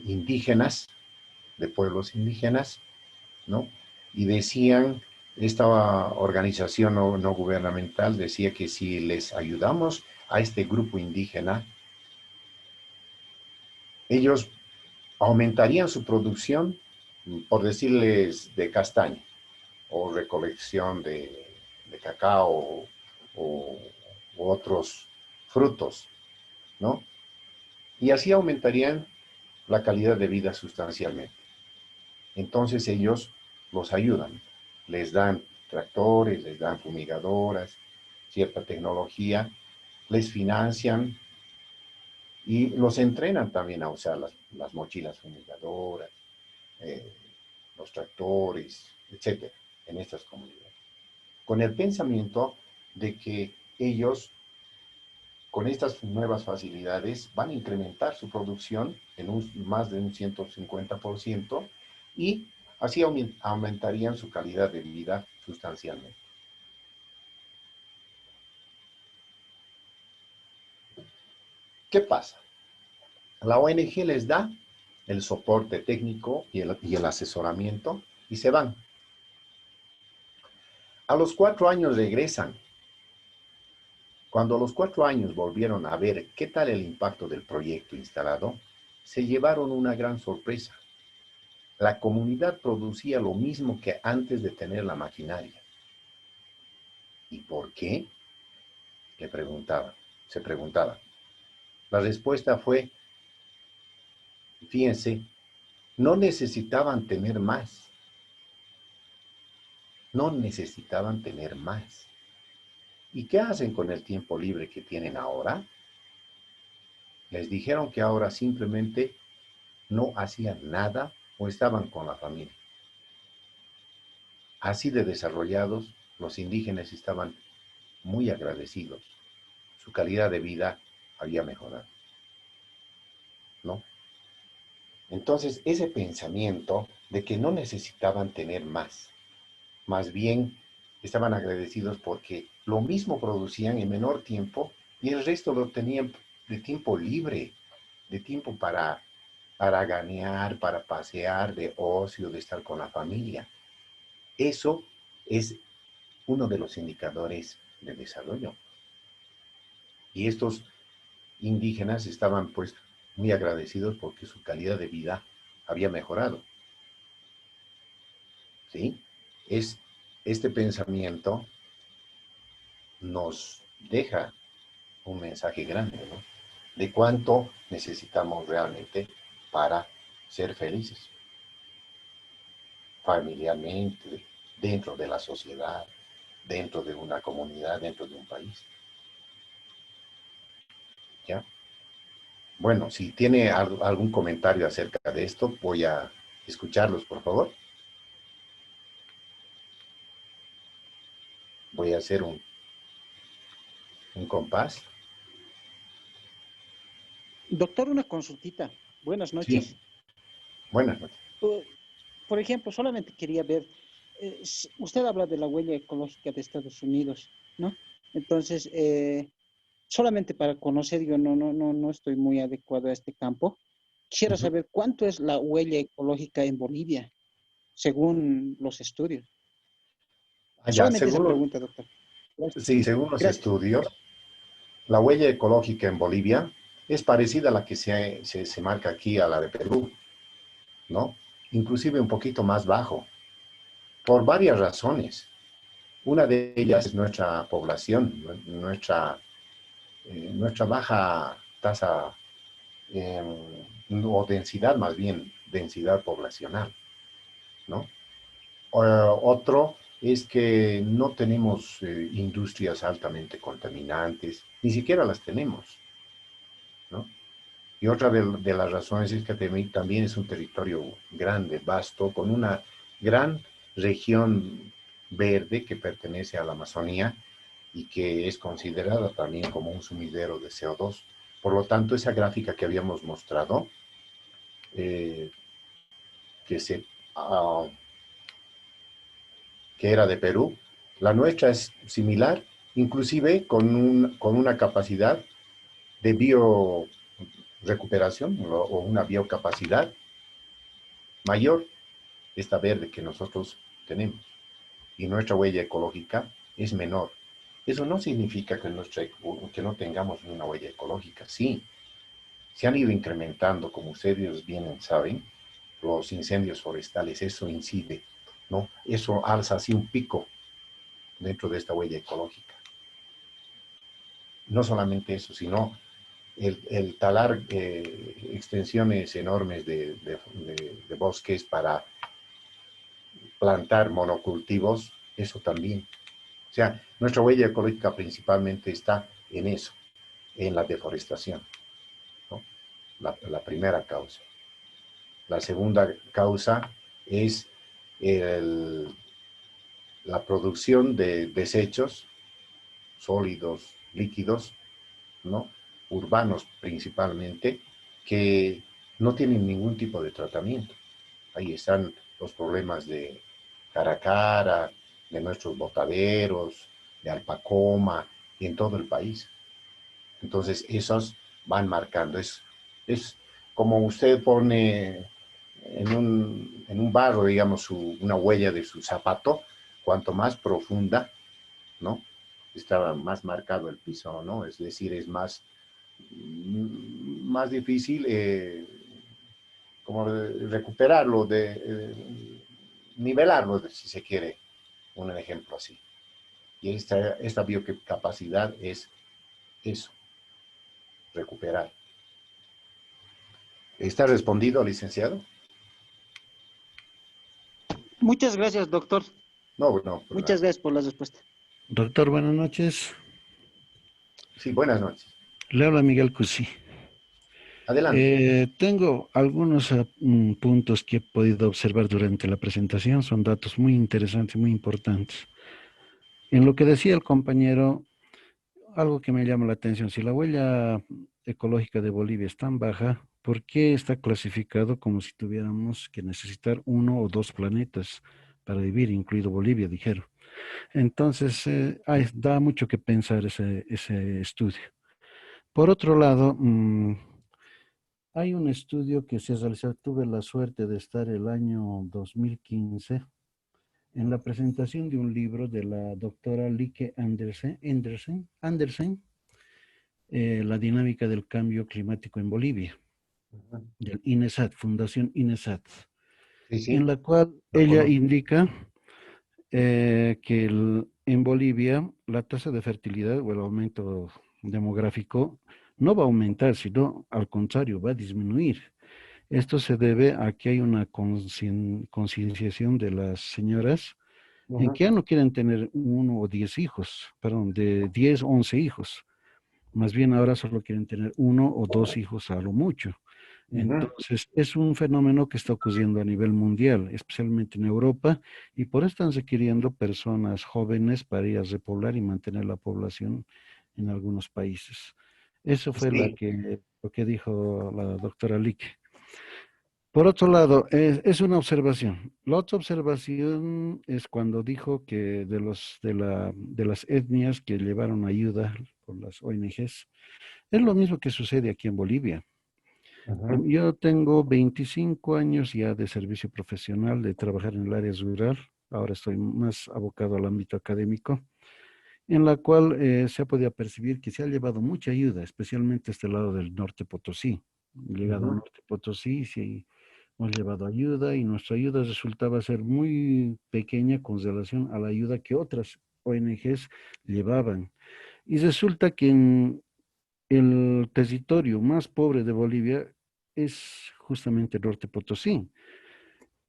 indígenas, de pueblos indígenas, ¿no? Y decían, esta organización no gubernamental decía que si les ayudamos a este grupo indígena, ellos aumentarían su producción, por decirles, de castaña o recolección de cacao o otros frutos, ¿no? Y así aumentarían la calidad de vida sustancialmente. Entonces ellos los ayudan, les dan tractores, les dan fumigadoras, cierta tecnología, les financian y los entrenan también a usar las mochilas fumigadoras, eh, los tractores, etcétera, en estas comunidades. Con el pensamiento de que ellos, con estas nuevas facilidades, van a incrementar su producción en más de un 150% y así aumentarían su calidad de vida sustancialmente. ¿Qué pasa? La ONG les da el soporte técnico y el asesoramiento y se van. A los 4 años regresan. Cuando a los 4 años volvieron a ver qué tal el impacto del proyecto instalado, se llevaron una gran sorpresa. La comunidad producía lo mismo que antes de tener la maquinaria. ¿Y por qué? Se preguntaba. La respuesta fue, fíjense, no necesitaban tener más. No necesitaban tener más. ¿Y qué hacen con el tiempo libre que tienen ahora? Les dijeron que ahora simplemente no hacían nada o estaban con la familia. Así de desarrollados, los indígenas estaban muy agradecidos. Su calidad de vida había mejorado, ¿no? Entonces, ese pensamiento de que no necesitaban tener más bien estaban agradecidos porque lo mismo producían en menor tiempo y el resto lo tenían de tiempo libre, de tiempo para ganear, para pasear, de ocio, de estar con la familia. Eso es uno de los indicadores de desarrollo. Y estos indígenas estaban pues muy agradecidos porque su calidad de vida había mejorado. ¿Sí? Este pensamiento nos deja un mensaje grande, ¿no? De cuánto necesitamos realmente para ser felices, familiarmente, dentro de la sociedad, dentro de una comunidad, dentro de un país. ¿Ya? Bueno, si tiene algún comentario acerca de esto, voy a escucharlos, por favor. Voy a hacer un compás. Doctor, una consultita. Buenas Sí, noches. buenas noches. Uh, Por ejemplo, solamente quería ver, usted habla de la huella ecológica de Estados Unidos, ¿no? Entonces, solamente para conocer, yo no estoy muy adecuado a este campo. Quisiera Ujú. saber cuánto es la huella ecológica en Bolivia, según los estudios. Ya, Solamente esa pregunta, doctor. Gracias. sí, según los Gracias. estudios, la huella ecológica en Bolivia es parecida a la que se marca aquí, a la de Perú, ¿no? Inclusive un poquito más bajo, por varias razones. Una de ellas es nuestra población, nuestra baja tasa o densidad, más bien, densidad poblacional, ¿no? Otro es que no tenemos industrias altamente contaminantes, ni siquiera las tenemos, ¿no? Y otra de las razones es que también es un territorio grande, vasto, con una gran región verde que pertenece a la Amazonía y que es considerada también como un sumidero de CO2. Por lo tanto, esa gráfica que habíamos mostrado, eh, que, se, uh, que era de Perú, la nuestra es similar, inclusive con una capacidad de biorecuperación o una biocapacidad mayor, esta verde que nosotros tenemos. Y nuestra huella ecológica es menor. Eso no significa que no tengamos una huella ecológica. Sí, se han ido incrementando, como ustedes bien saben, los incendios forestales. Eso incide, ¿no? Eso alza así un pico dentro de esta huella ecológica. No solamente eso, sino el talar extensiones enormes de bosques para plantar monocultivos, eso también. O sea, nuestra huella ecológica principalmente está en eso, en la deforestación, ¿no? La primera causa. La segunda causa es el, la producción de desechos sólidos, líquidos, ¿no? Urbanos principalmente, que no tienen ningún tipo de tratamiento. Ahí están los problemas de Caracara, de nuestros botaderos, de Alpacoma, y en todo el país. Entonces, esos van marcando. Es como usted pone en un barro, digamos, una huella de su zapato, cuanto más profunda, ¿no? Está más marcado el piso, ¿no? Es decir, es más difícil como recuperarlo, nivelarlo, si se quiere, un ejemplo así. Y esta biocapacidad es eso, recuperar. ¿Está respondido, licenciado? Muchas gracias, doctor. No, por nada. Muchas gracias por la respuesta. Doctor, buenas noches. Sí, buenas noches. Le habla Miguel Cusi. Adelante. Tengo algunos puntos que he podido observar durante la presentación. Son datos muy interesantes, muy importantes. En lo que decía el compañero, algo que me llama la atención, si la huella ecológica de Bolivia es tan baja, ¿por qué está clasificado como si tuviéramos que necesitar uno o dos planetas para vivir, incluido Bolivia, dijeron? Entonces, da mucho que pensar ese estudio. Por otro lado, hay un estudio que se realizó, tuve la suerte de estar el año 2015 en la presentación de un libro de la doctora Lieke Andersen, La dinámica del cambio climático en Bolivia, del INESAT, Fundación INESAT, Sí, en sí, la cual lo ella conozco. indica que en Bolivia la tasa de fertilidad o el aumento demográfico no va a aumentar, sino al contrario, va a disminuir. Esto se debe a que hay una concienciación de las señoras en que ya no quieren tener 1 o 10 hijos, perdón, de 10, 11 hijos. Más bien ahora solo quieren tener 1 o 2 hijos a lo mucho. Entonces, es un fenómeno que está ocurriendo a nivel mundial, especialmente en Europa, y por eso están requiriendo personas jóvenes para ir a repoblar y mantener la población en algunos países. Eso fue Sí. lo que dijo la doctora Lick. Por otro lado, es una observación. La otra observación es cuando dijo que de las etnias que llevaron ayuda por las ONGs, es lo mismo que sucede aquí en Bolivia. Yo tengo 25 años ya de servicio profesional, de trabajar en el área rural. Ahora estoy más abocado al ámbito académico, en la cual se ha podido percibir que se ha llevado mucha ayuda, especialmente a este lado del norte Potosí. Llegado al norte Potosí, sí, hemos llevado ayuda y nuestra ayuda resultaba ser muy pequeña con relación a la ayuda que otras ONGs llevaban. Y resulta que en el territorio más pobre de Bolivia es justamente el norte Potosí.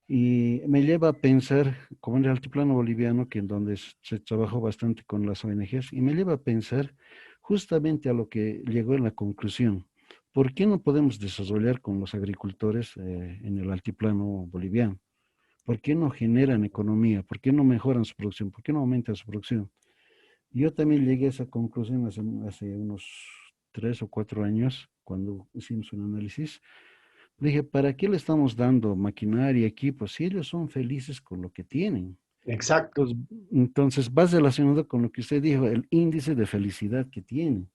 Y me lleva a pensar, como en el altiplano boliviano, que en donde se trabajó bastante con las ONGs, y me lleva a pensar justamente a lo que llegó en la conclusión. ¿Por qué no podemos desarrollar con los agricultores en el altiplano boliviano? ¿Por qué no generan economía? ¿Por qué no mejoran su producción? ¿Por qué no aumentan su producción? Yo también llegué a esa conclusión hace unos 3 o 4 años, cuando hicimos un análisis. Dije, ¿para qué le estamos dando maquinaria, equipos, si ellos son felices con lo que tienen? Exacto. Entonces, va relacionado con lo que usted dijo, el índice de felicidad que tienen.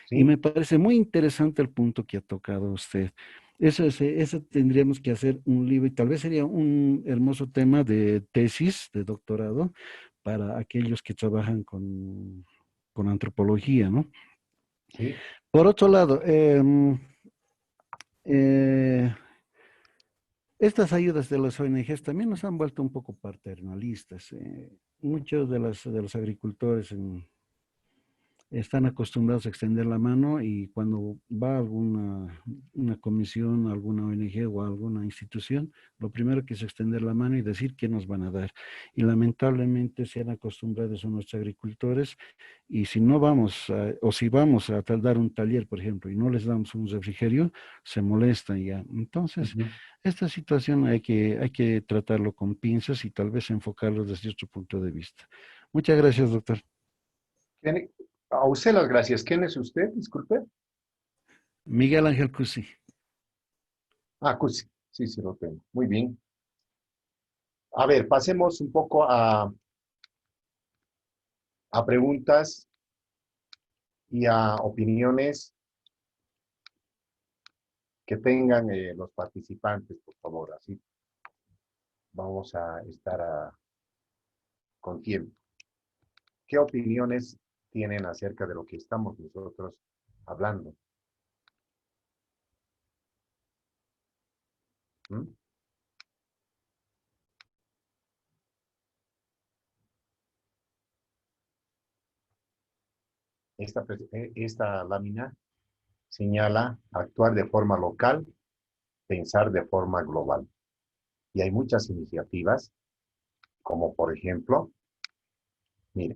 Sí. Y me parece muy interesante el punto que ha tocado usted. Eso tendríamos que hacer un libro y tal vez sería un hermoso tema de tesis, de doctorado, para aquellos que trabajan con antropología, ¿no? Sí. Por otro lado, eh, estas ayudas de las ONGs también nos han vuelto un poco paternalistas. Muchos de los agricultores están acostumbrados a extender la mano y cuando va alguna una comisión, alguna ONG o alguna institución, lo primero que es extender la mano y decir qué nos van a dar. Y lamentablemente se han acostumbrado a nuestros agricultores y si no vamos o si vamos a dar un taller, por ejemplo, y no les damos un refrigerio, se molestan ya. Entonces, esta situación hay que tratarlo con pinzas y tal vez enfocarlo desde otro punto de vista. Muchas gracias, doctor. A usted las gracias. ¿Quién es usted? Disculpe. Miguel Ángel Cusi. Ah, Cusi. Sí, sí, lo tengo. Muy bien. A ver, pasemos un poco a preguntas y a opiniones que tengan los participantes, por favor. Así vamos a estar con tiempo. ¿Qué opiniones tienen acerca de lo que estamos nosotros hablando? ¿Mm? Esta lámina señala actuar de forma local, pensar de forma global. Y hay muchas iniciativas, como por ejemplo, mire,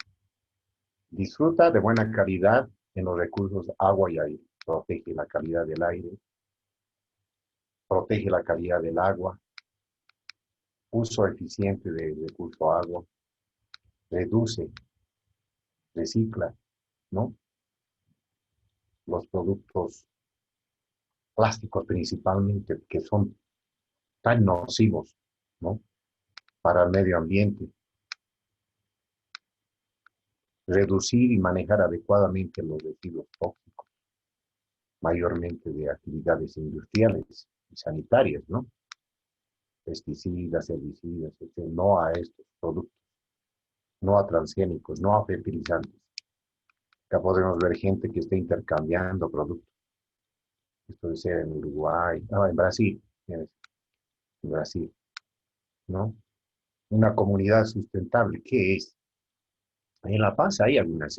disfruta de buena calidad en los recursos agua y aire. Protege la calidad del aire, protege la calidad del agua, uso eficiente del recurso agua, reduce, recicla, ¿no? Los productos plásticos principalmente, que son tan nocivos, ¿no? Para el medio ambiente. Reducir y manejar adecuadamente los residuos tóxicos, mayormente de actividades industriales y sanitarias, ¿no? Pesticidas, herbicidas, no a estos productos, no a transgénicos, no a fertilizantes. Acá podemos ver gente que está intercambiando productos. Esto debe ser en Uruguay, en Brasil, en Brasil, ¿no? Una comunidad sustentable, ¿qué es? En La Paz hay algunas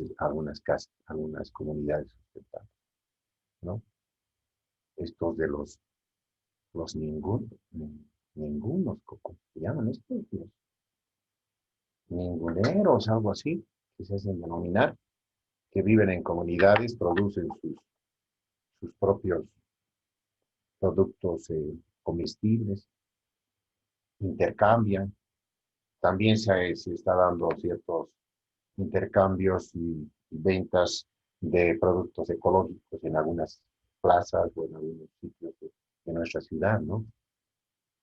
casas, algunas comunidades sustentables, ¿no? Estos de los los ningunos, ¿cómo se llaman estos? Los ninguneros, algo así, que se hacen denominar, que viven en comunidades, producen sus propios productos comestibles, intercambian. También se está dando ciertos intercambios y ventas de productos ecológicos en algunas plazas o en algunos sitios de nuestra ciudad, ¿no?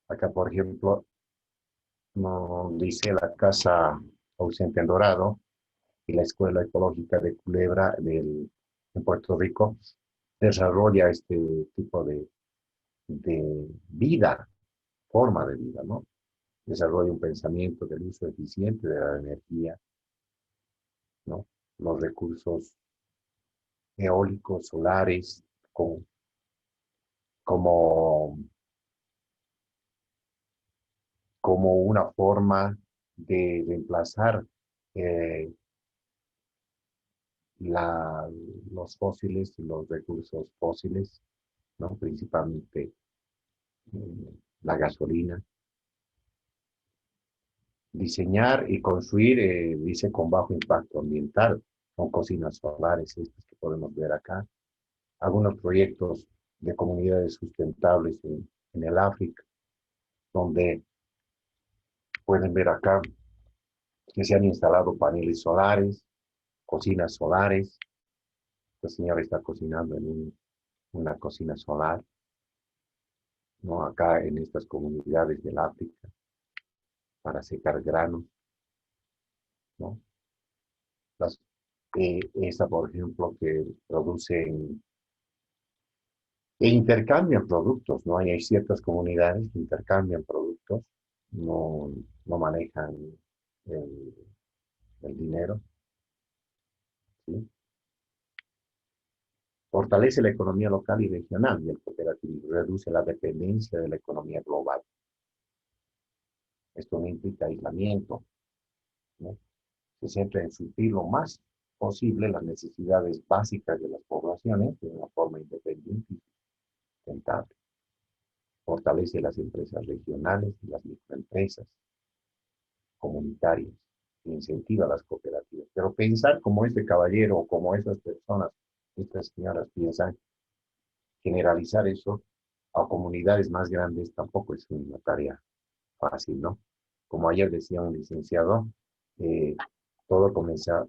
Acá, por ejemplo, dice la Casa Ausente en Dorado y la Escuela Ecológica de Culebra en Puerto Rico desarrolla este tipo de vida, forma de vida, ¿no? Desarrolla un pensamiento del uso eficiente de la energía, ¿no? Los recursos eólicos, solares, como, como una forma de reemplazar eh, los fósiles y los recursos fósiles, ¿no? Principalmente la gasolina. Diseñar y construir, dice, con bajo impacto ambiental, con cocinas solares, estas que podemos ver acá. Algunos proyectos de comunidades sustentables en el África, donde pueden ver acá que se han instalado paneles solares, cocinas solares. La señora está cocinando en una cocina solar, ¿no? Acá en estas comunidades del África, para secar granos, ¿no? Esta, por ejemplo, que producen e intercambian productos, ¿no? Hay ciertas comunidades que intercambian productos, no manejan el, el dinero, ¿sí? Fortalece la economía local y regional y el cooperativismo reduce la dependencia de la economía global. Esto no implica aislamiento, ¿no? Se centra en suplir lo más posible las necesidades básicas de las poblaciones de una forma independiente y sustentable. Fortalece las empresas regionales y las microempresas comunitarias e incentiva las cooperativas. Pero pensar como este caballero o como esas personas, estas señoras piensan, generalizar eso a comunidades más grandes tampoco es una tarea fácil, ¿no? Como ayer decía un licenciado, eh, todo comienza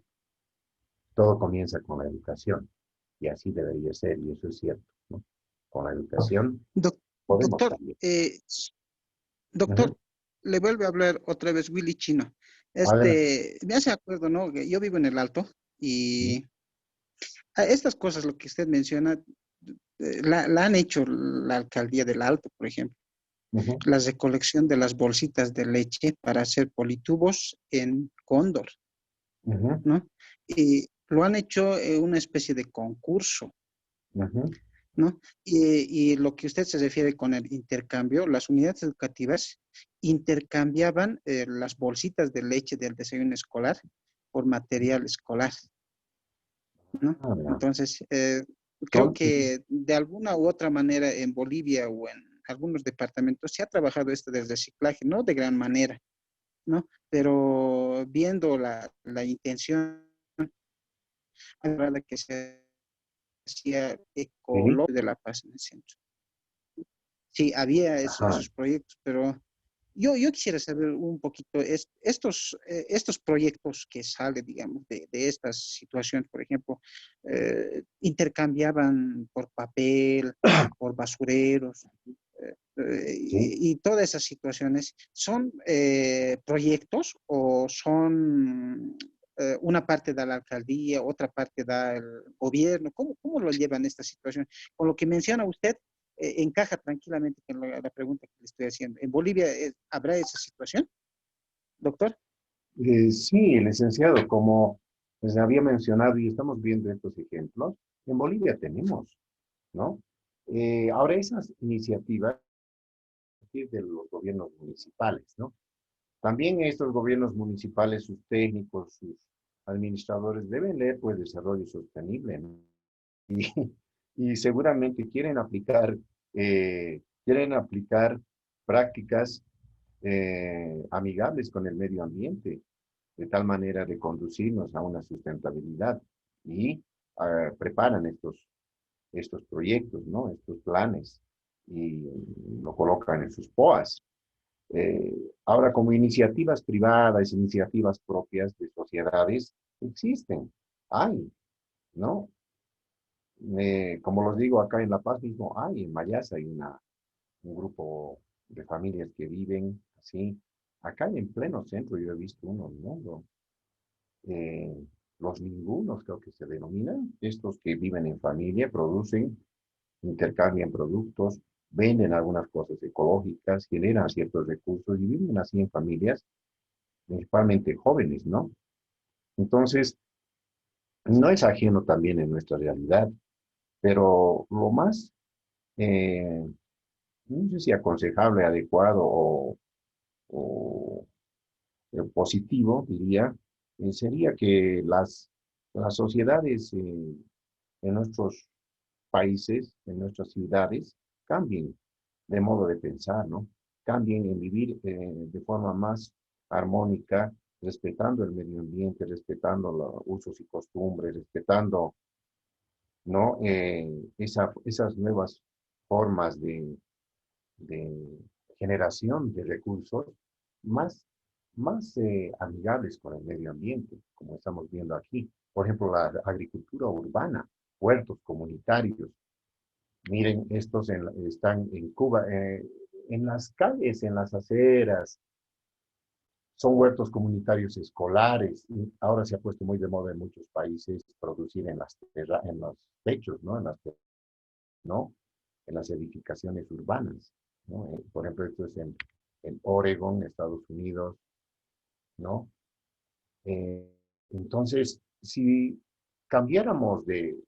con la educación y así debería ser y eso es cierto, ¿no? Con la educación podemos Doctor, cambiar. doctor, Ujú. le vuelve a hablar otra vez Willy Chino. Adelante. Me hace acuerdo, ¿no? Que yo vivo en el Alto y a estas cosas, lo que usted menciona, la han hecho la alcaldía del Alto, por ejemplo. Ujú, La recolección de las bolsitas de leche para hacer politubos en Cóndor, ujú, ¿no? Y lo han hecho una especie de concurso, ujú, ¿no? Y lo que usted se refiere con el intercambio, las unidades educativas intercambiaban las bolsitas de leche del desayuno escolar por material escolar, ¿no? ya. Entonces, creo Son, que de alguna u otra manera en Bolivia o en algunos departamentos se ha trabajado esto del reciclaje, no de gran manera, ¿no? Pero viendo la intención que se hacía sí, ecológico de La Paz en el centro. Sí, había ajá, esos proyectos, pero yo quisiera saber un poquito estos proyectos que salen, digamos, de estas situaciones, por ejemplo, intercambiaban por papel, por basureros, sí. y todas esas situaciones, ¿son proyectos o son una parte da la alcaldía, otra parte da el gobierno? ¿Cómo lo llevan esta situación? Con lo que menciona usted, encaja tranquilamente con la pregunta que le estoy haciendo. ¿En Bolivia habrá esa situación, doctor? Sí, licenciado, como les había mencionado y estamos viendo estos ejemplos, en Bolivia tenemos, ¿no? Ahora esas iniciativas a partir de los gobiernos municipales, ¿no? También estos gobiernos municipales, sus técnicos, sus administradores deben leer pues desarrollo sostenible, ¿no? Y, y seguramente quieren aplicar, quieren aplicar prácticas amigables con el medio ambiente, de tal manera de conducirnos a una sustentabilidad y preparan estos proyectos, ¿no? Estos planes y lo colocan en sus POAs. Ahora, como iniciativas privadas, iniciativas propias de sociedades, existen, hay, ¿no? Como los digo, acá en La Paz mismo hay, en Mayas hay un grupo de familias que viven así. Acá en pleno centro yo he visto uno, ¿no? Los ningunos creo que se denominan, estos que viven en familia, producen, intercambian productos, venden algunas cosas ecológicas, generan ciertos recursos y viven así en familias, principalmente jóvenes, ¿no? Entonces, no es ajeno también en nuestra realidad, pero lo más, no sé si aconsejable, adecuado o positivo, diría, sería que las sociedades en nuestros países, en nuestras ciudades, cambien de modo de pensar, ¿no? Cambien en vivir de forma más armónica, respetando el medio ambiente, respetando los usos y costumbres, respetando, ¿no? Esas nuevas formas de generación de recursos más amigables con el medio ambiente, como estamos viendo aquí. Por ejemplo, la agricultura urbana, huertos comunitarios. Miren, están en Cuba, en las calles, en las aceras. Son huertos comunitarios escolares. Y ahora se ha puesto muy de moda en muchos países producir en los techos, ¿no? ¿No? En las edificaciones urbanas, ¿no? Por ejemplo, esto es en Oregon, Estados Unidos, ¿no? Entonces, si cambiáramos de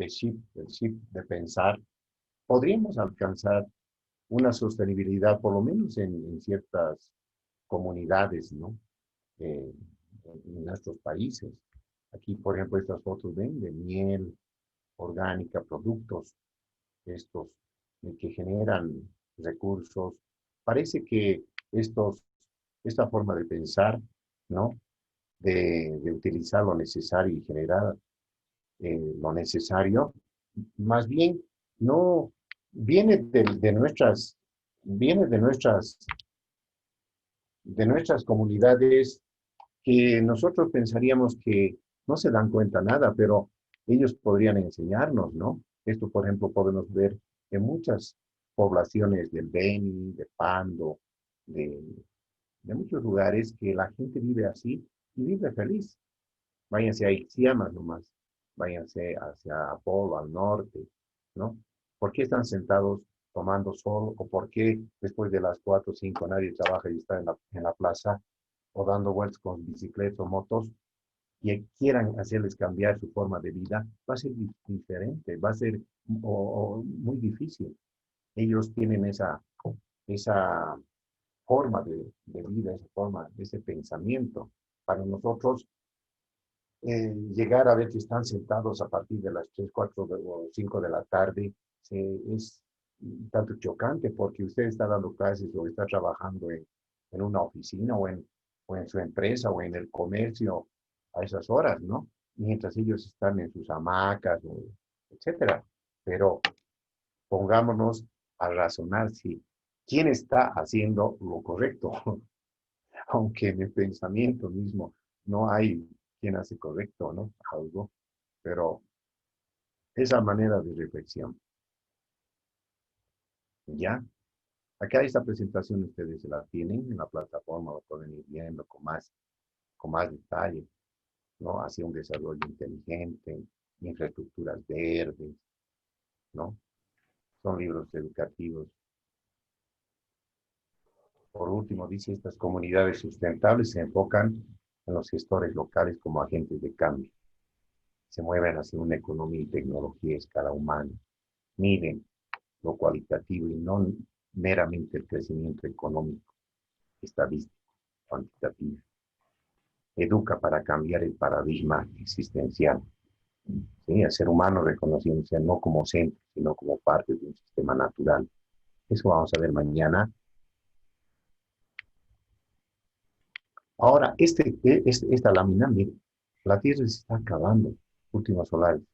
chip de pensar, podríamos alcanzar una sostenibilidad, por lo menos en ciertas comunidades, ¿no? En nuestros países. Aquí, por ejemplo, estas fotos ven de miel orgánica, productos estos que generan recursos. Parece que esta forma de pensar, ¿no? De utilizar lo necesario y generar lo necesario, más bien no viene viene de nuestras comunidades que nosotros pensaríamos que no se dan cuenta nada, pero ellos podrían enseñarnos, ¿no? Esto, por ejemplo, podemos ver en muchas poblaciones del Beni, de Pando, de, de muchos lugares que la gente vive así y vive feliz. Váyanse a Ixiamas nomás, váyanse hacia Apolo, al norte, ¿no? ¿Por qué están sentados tomando sol? ¿O por qué después de las 4 o 5 nadie trabaja y está en la plaza o dando vueltas con bicicletas o motos y quieran hacerles cambiar su forma de vida? Va a ser diferente, va a ser muy difícil. Ellos tienen esa forma de vida, esa forma, ese pensamiento. Para nosotros, llegar a ver que están sentados a partir de las 3, 4 o 5 de la tarde es un tanto chocante porque usted está dando clases o está trabajando en una oficina o en su empresa o en el comercio a esas horas, ¿no? Mientras ellos están en sus hamacas, etcétera. Pero pongámonos a razonar si quién está haciendo lo correcto, aunque en el pensamiento mismo no hay quien hace correcto, ¿no? Algo, pero esa manera de reflexión. ¿Ya? Acá esta presentación ustedes se la tienen en la plataforma, lo pueden ir viendo con más detalle, ¿no? Hacia un desarrollo inteligente, infraestructuras verdes, ¿no? Son libros educativos. Por último, dice, estas comunidades sustentables se enfocan en los gestores locales como agentes de cambio. Se mueven hacia una economía y tecnología a escala humana. Miden lo cualitativo y no meramente el crecimiento económico, estadístico, cuantitativo. Educa para cambiar el paradigma existencial. ¿Sí? El ser humano reconociéndose no como centro, sino como parte de un sistema natural Eso vamos a ver mañana. Ahora, esta lámina, mire, la Tierra se está acabando, últimos solares.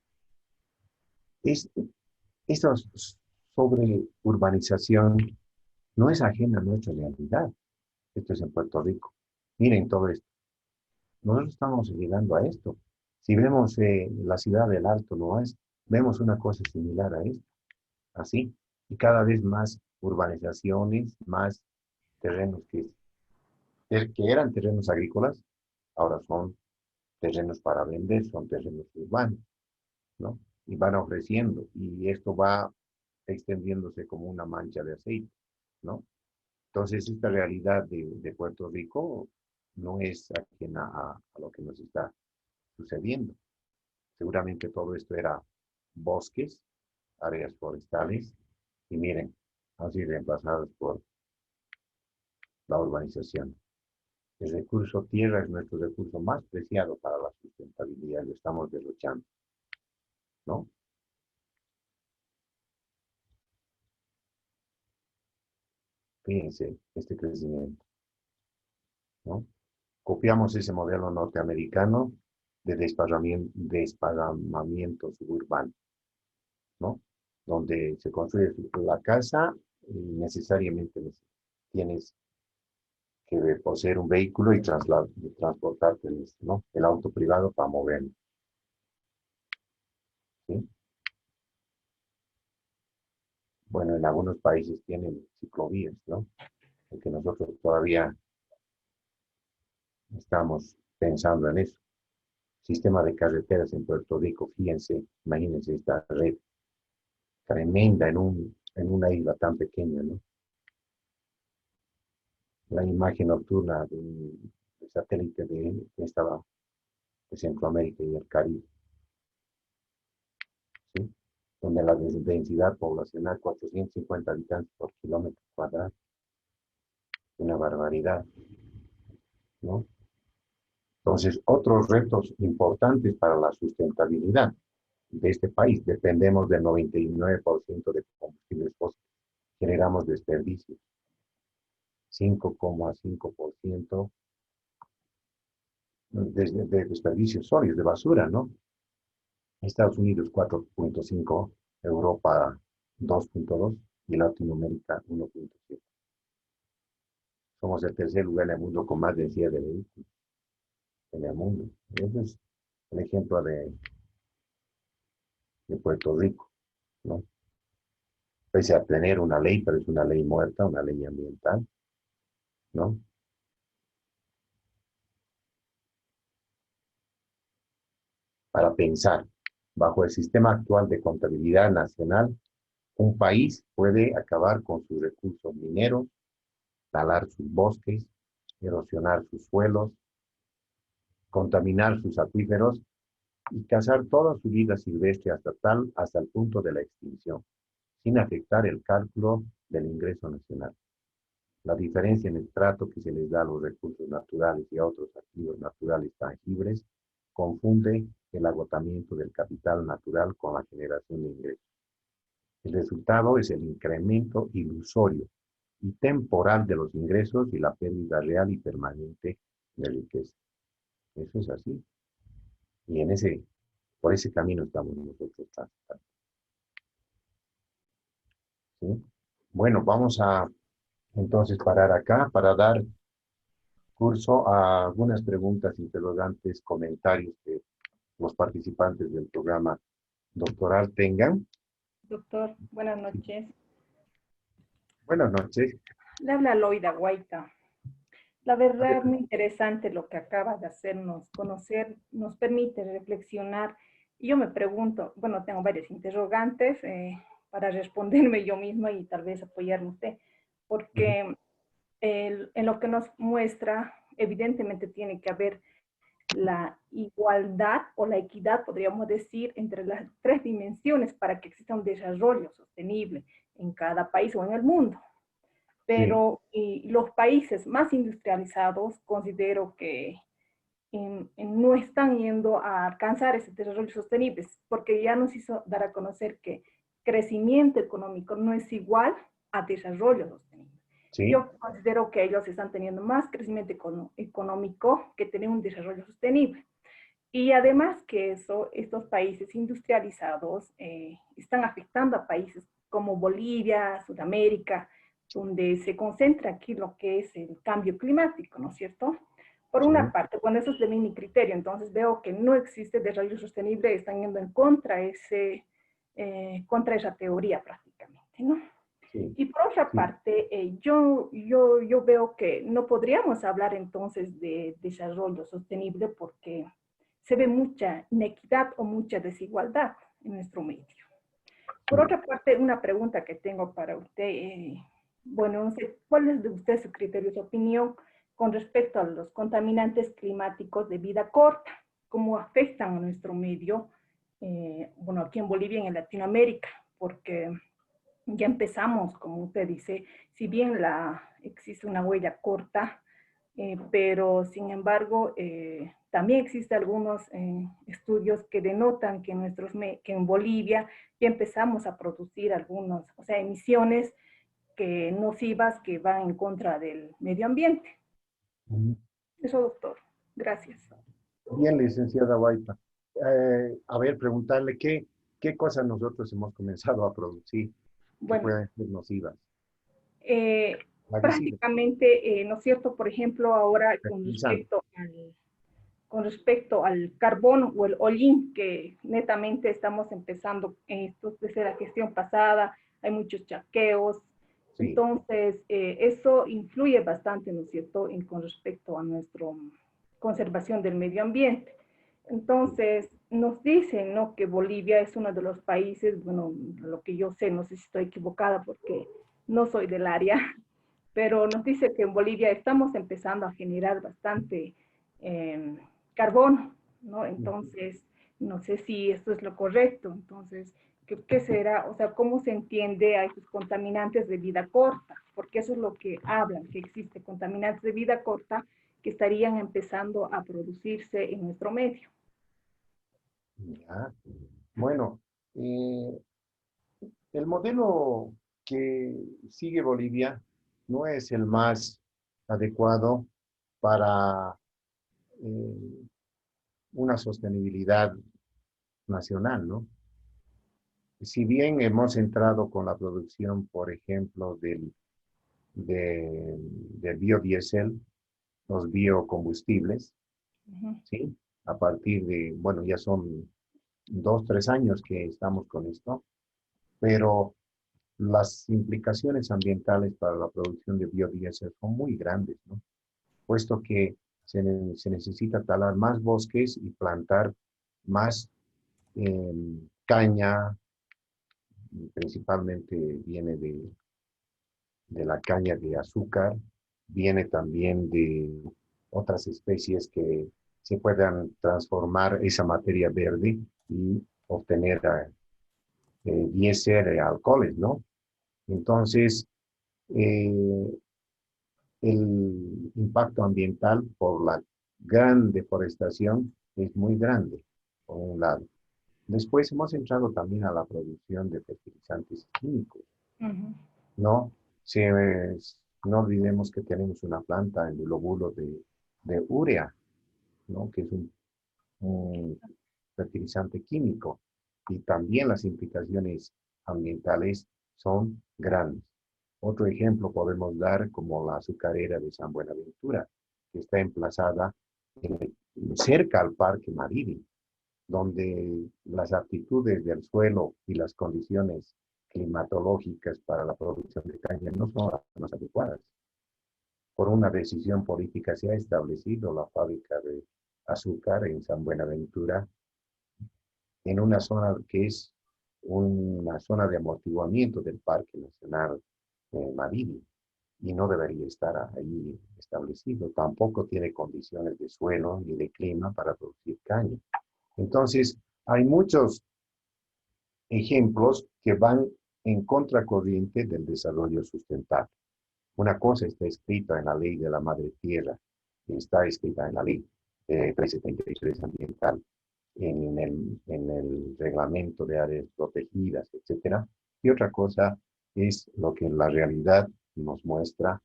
Esta sobre urbanización no es ajena a nuestra realidad. Esto es en Puerto Rico. Miren todo esto. Nosotros estamos llegando a esto. Si vemos la ciudad del Alto Oeste, vemos una cosa similar a esto. Así. Y cada vez más urbanizaciones, más terrenos que eran terrenos agrícolas, ahora son terrenos para vender, son terrenos urbanos, ¿no? Y van ofreciendo. Y esto va extendiéndose como una mancha de aceite, ¿no? Entonces, esta realidad de Puerto Rico no es ajena a lo que nos está sucediendo. Seguramente todo esto era bosques, áreas forestales, y miren, han sido reemplazadas por la urbanización. El recurso tierra es nuestro recurso más preciado para la sustentabilidad, lo estamos derrochando, ¿no? Fíjense, este crecimiento, ¿no? Copiamos ese modelo norteamericano de desparramamiento suburbano, ¿no? Donde se construye la casa y necesariamente tienes que poseer un vehículo y transportarte, ¿no? El auto privado para moverlo, ¿sí? Bueno, en algunos países tienen ciclovías, ¿no? Porque nosotros todavía estamos pensando en eso. Sistema de carreteras en Puerto Rico, fíjense, imagínense esta red tremenda en una isla tan pequeña, ¿no? La imagen nocturna del satélite de Centroamérica y el Caribe, ¿sí? Donde la densidad poblacional 450 habitantes por kilómetro cuadrado, una barbaridad, ¿no? Entonces, otros retos importantes para la sustentabilidad de este país. Dependemos del 99% de combustibles fósiles. Generamos desperdicios. 5,5% de desperdicios sólidos, de basura, ¿no? Estados Unidos 4,5%, Europa 2,2% y Latinoamérica 1,7%. Somos el tercer lugar en el mundo con más densidad de vehículos en el mundo. Ese es el ejemplo de Puerto Rico, ¿no? Pese a tener una ley, pero es una ley muerta, una ley ambiental, ¿no? Para pensar, bajo el sistema actual de contabilidad nacional, un país puede acabar con sus recursos mineros, talar sus bosques, erosionar sus suelos, contaminar sus acuíferos y cazar toda su vida silvestre hasta el punto de la extinción, sin afectar el cálculo del ingreso nacional. La diferencia en el trato que se les da a los recursos naturales y a otros activos naturales tangibles confunde el agotamiento del capital natural con la generación de ingresos. El resultado es el incremento ilusorio y temporal de los ingresos y la pérdida real y permanente de riqueza. Eso es así. Y por ese camino estamos nosotros transitando. ¿Sí? Bueno, vamos a entonces parar acá para dar curso a algunas preguntas, interrogantes, comentarios que los participantes del programa doctoral tengan. Doctor, buenas noches. Buenas noches. Le habla Loida Guaita. La verdad, muy interesante lo que acaba de hacernos conocer, nos permite reflexionar. Y yo me pregunto, bueno, tengo varios interrogantes para responderme yo misma y tal vez apoyarme usted, porque en lo que nos muestra, evidentemente tiene que haber la igualdad o la equidad, podríamos decir, entre las tres dimensiones para que exista un desarrollo sostenible en cada país o en el mundo. Pero los países más industrializados considero que no están yendo a alcanzar ese desarrollo sostenible, porque ya nos hizo dar a conocer que crecimiento económico no es igual a desarrollo sostenible. Sí. Yo considero que ellos están teniendo más crecimiento económico que tener un desarrollo sostenible. Y además que eso, estos países industrializados están afectando a países como Bolivia, Sudamérica, donde se concentra aquí lo que es el cambio climático, ¿no es cierto? Por una parte, bueno, eso es de mi criterio, entonces veo que no existe desarrollo sostenible, están yendo en contra, contra esa teoría prácticamente, ¿no? Sí. Y por otra parte, yo veo que no podríamos hablar entonces de desarrollo sostenible porque se ve mucha inequidad o mucha desigualdad en nuestro medio. Por otra parte, una pregunta que tengo para usted, bueno, no sé, ¿cuál es de usted su criterio, su opinión con respecto a los contaminantes climáticos de vida corta? ¿Cómo afectan a nuestro medio, bueno, aquí en Bolivia y en Latinoamérica? Porque ya empezamos, como usted dice, si bien existe una huella corta, pero sin embargo, también existen algunos estudios que denotan que, que en Bolivia ya empezamos a producir o sea, emisiones nocivas que van en contra del medio ambiente. Eso, doctor. Gracias. Bien, licenciada Guaita. A ver, preguntarle qué cosas nosotros hemos comenzado a producir que Bueno, pueden ser nocivas. prácticamente, ¿no es cierto? Por ejemplo, ahora con respecto al carbón o el hollín, que netamente estamos empezando esto desde la gestión pasada, hay muchos chaqueos. Sí. Entonces, eso influye bastante, ¿no es cierto?, con respecto a nuestra conservación del medio ambiente. Entonces, nos dicen, ¿no?, que Bolivia es uno de los países, bueno, lo que yo sé, no sé si estoy equivocada porque no soy del área, pero nos dice que en Bolivia estamos empezando a generar bastante carbono, ¿no? Entonces, no sé si esto es lo correcto. Entonces, ¿qué será? O sea, ¿cómo se entiende a estos contaminantes de vida corta? Porque eso es lo que hablan, que existe contaminantes de vida corta que estarían empezando a producirse en nuestro medio. Ya. Bueno, el modelo que sigue Bolivia no es el más adecuado para una sostenibilidad nacional, ¿no? Si bien hemos entrado con la producción, por ejemplo, del biodiesel, los biocombustibles, ¿sí? A partir de, bueno, ya son 2, 3 años que estamos con esto, pero las implicaciones ambientales para la producción de biodiesel son muy grandes, ¿no? Puesto que se necesita talar más bosques y plantar más caña, principalmente viene de la caña de azúcar, viene también de otras especies que se puedan transformar esa materia verde y obtener diésel, alcoholes, ¿no? Entonces, el impacto ambiental por la gran deforestación es muy grande, por un lado. Después hemos entrado también a la producción de fertilizantes químicos, ¿no? No olvidemos que tenemos una planta en el lóbulo de urea, ¿no?, que es un fertilizante químico, y también las implicaciones ambientales son grandes. Otro ejemplo podemos dar como la azucarera de San Buenaventura, que está emplazada cerca al Parque Maribi, donde las aptitudes del suelo y las condiciones climatológicas para la producción de caña no son las más adecuadas. Por una decisión política se ha establecido la fábrica de azúcar en San Buenaventura, en una zona que es una zona de amortiguamiento del Parque Nacional Maribi, y no debería estar ahí establecido. Tampoco tiene condiciones de suelo ni de clima para producir caña. Entonces, hay muchos ejemplos que van en contracorriente del desarrollo sustentable. Una cosa está escrita en la ley de la madre tierra, está escrita en la ley 373 ambiental, en el reglamento de áreas protegidas, etc. Y otra cosa es lo que la realidad nos muestra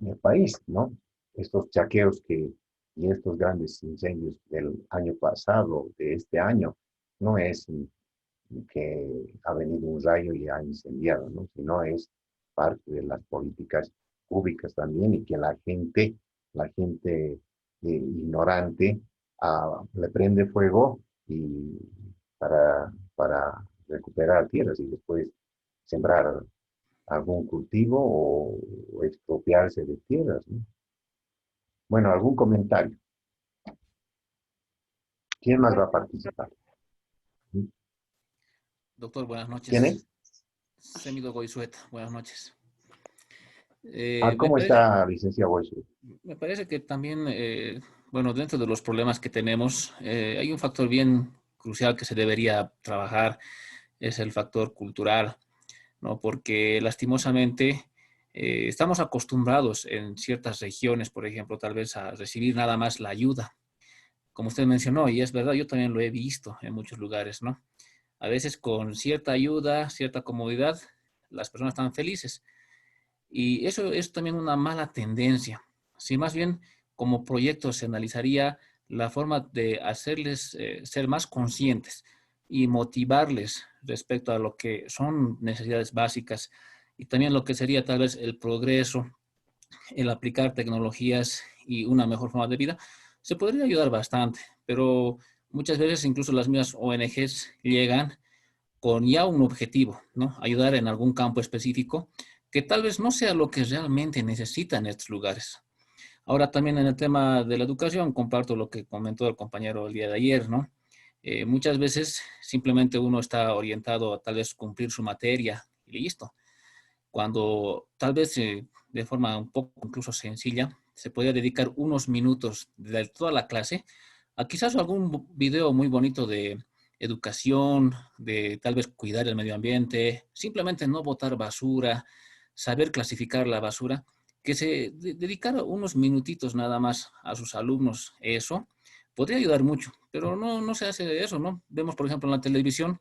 en el país, ¿no? Estos chaqueos y estos grandes incendios del año pasado, de este año, no es que ha venido un rayo y ha incendiado, ¿no? Sino es parte de las políticas públicas también y que la gente ignorante le prende fuego y para recuperar tierras y después sembrar algún cultivo o expropiarse de tierras, ¿no? Bueno, algún comentario. ¿Quién más va a participar? Doctor, buenas noches. ¿Quién es? Semido Goizueta, buenas noches. ¿Cómo está, licenciado Goizueta? Me parece que también, bueno, dentro de los problemas que tenemos, hay un factor bien crucial que se debería trabajar, es el factor cultural, ¿no? Porque lastimosamente estamos acostumbrados en ciertas regiones, por ejemplo, tal vez a recibir nada más la ayuda, como usted mencionó, y es verdad, yo también lo he visto en muchos lugares, ¿no? A veces con cierta ayuda, cierta comodidad, las personas están felices. Y eso es también una mala tendencia. Si más bien como proyecto se analizaría la forma de hacerles ser más conscientes y motivarles respecto a lo que son necesidades básicas y también lo que sería tal vez el progreso, el aplicar tecnologías y una mejor forma de vida, se podría ayudar bastante. Pero muchas veces incluso las mismas ONGs llegan con ya un objetivo, ¿no? Ayudar en algún campo específico que tal vez no sea lo que realmente necesitan estos lugares. Ahora también en el tema de la educación, comparto lo que comentó el compañero el día de ayer, ¿no? Muchas veces simplemente uno está orientado a tal vez cumplir su materia y listo. Cuando tal vez de forma un poco incluso sencilla, se podría dedicar unos minutos de toda la clase a quizás algún video muy bonito de educación, de tal vez cuidar el medio ambiente, simplemente no botar basura, saber clasificar la basura, que se dedicara unos minutitos nada más a sus alumnos, eso podría ayudar mucho, pero no se hace eso, ¿no? Vemos, por ejemplo, en la televisión,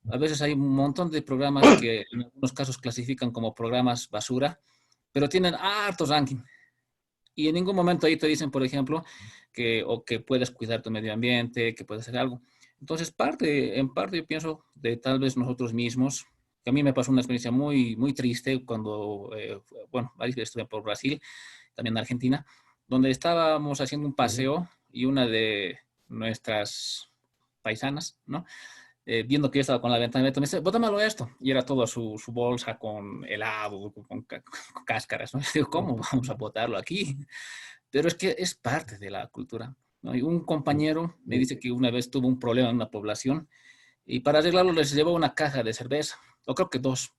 a veces hay un montón de programas que en algunos casos clasifican como programas basura, pero tienen hartos ranking. Y en ningún momento ahí te dicen, por ejemplo, que puedes cuidar tu medio ambiente, que puedes hacer algo. Entonces, en parte yo pienso de tal vez nosotros mismos, que a mí me pasó una experiencia muy triste cuando, bueno, varias veces estuve por Brasil, también en Argentina, donde estábamos haciendo un paseo y una de nuestras paisanas, ¿no? Viendo que yo estaba con la ventana abierta, me dice, bótamelo esto. Y era toda su bolsa con helado, con cáscaras, ¿no? Y digo, ¿cómo vamos a botarlo aquí? Pero es que es parte de la cultura, ¿no? Y un compañero me dice que una vez tuvo un problema en una población y para arreglarlo les llevó una caja de cerveza, o creo que dos.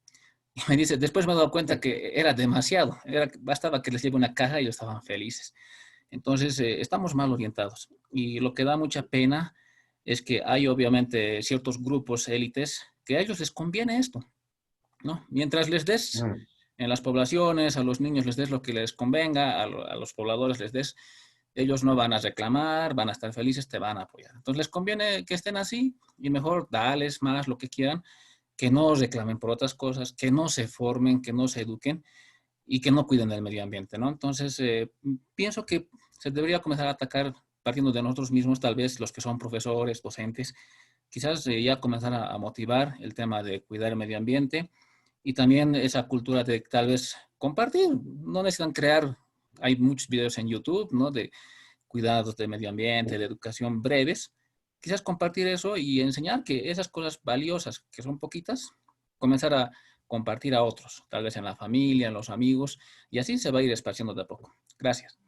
Y me dice, después me he dado cuenta que era demasiado, bastaba que les lleve una caja y ellos estaban felices. Entonces, estamos mal orientados. Y lo que da mucha pena es que hay obviamente ciertos grupos élites que a ellos les conviene esto, ¿no? Mientras les des en las poblaciones, a los niños les des lo que les convenga, a los pobladores les des, ellos no van a reclamar, van a estar felices, te van a apoyar. Entonces les conviene que estén así y mejor dales más lo que quieran, que no reclamen por otras cosas, que no se formen, que no se eduquen y que no cuiden del medio ambiente, ¿no? Entonces, pienso que se debería comenzar a atacar partiendo de nosotros mismos, tal vez los que son profesores, docentes, quizás ya comenzar a motivar el tema de cuidar el medio ambiente y también esa cultura de tal vez compartir, no necesitan crear, hay muchos videos en YouTube, ¿no? De cuidados de medio ambiente, de educación breves, quizás compartir eso y enseñar que esas cosas valiosas, que son poquitas, comenzar a compartir a otros, tal vez en la familia, en los amigos, y así se va a ir esparciendo de a poco. Gracias.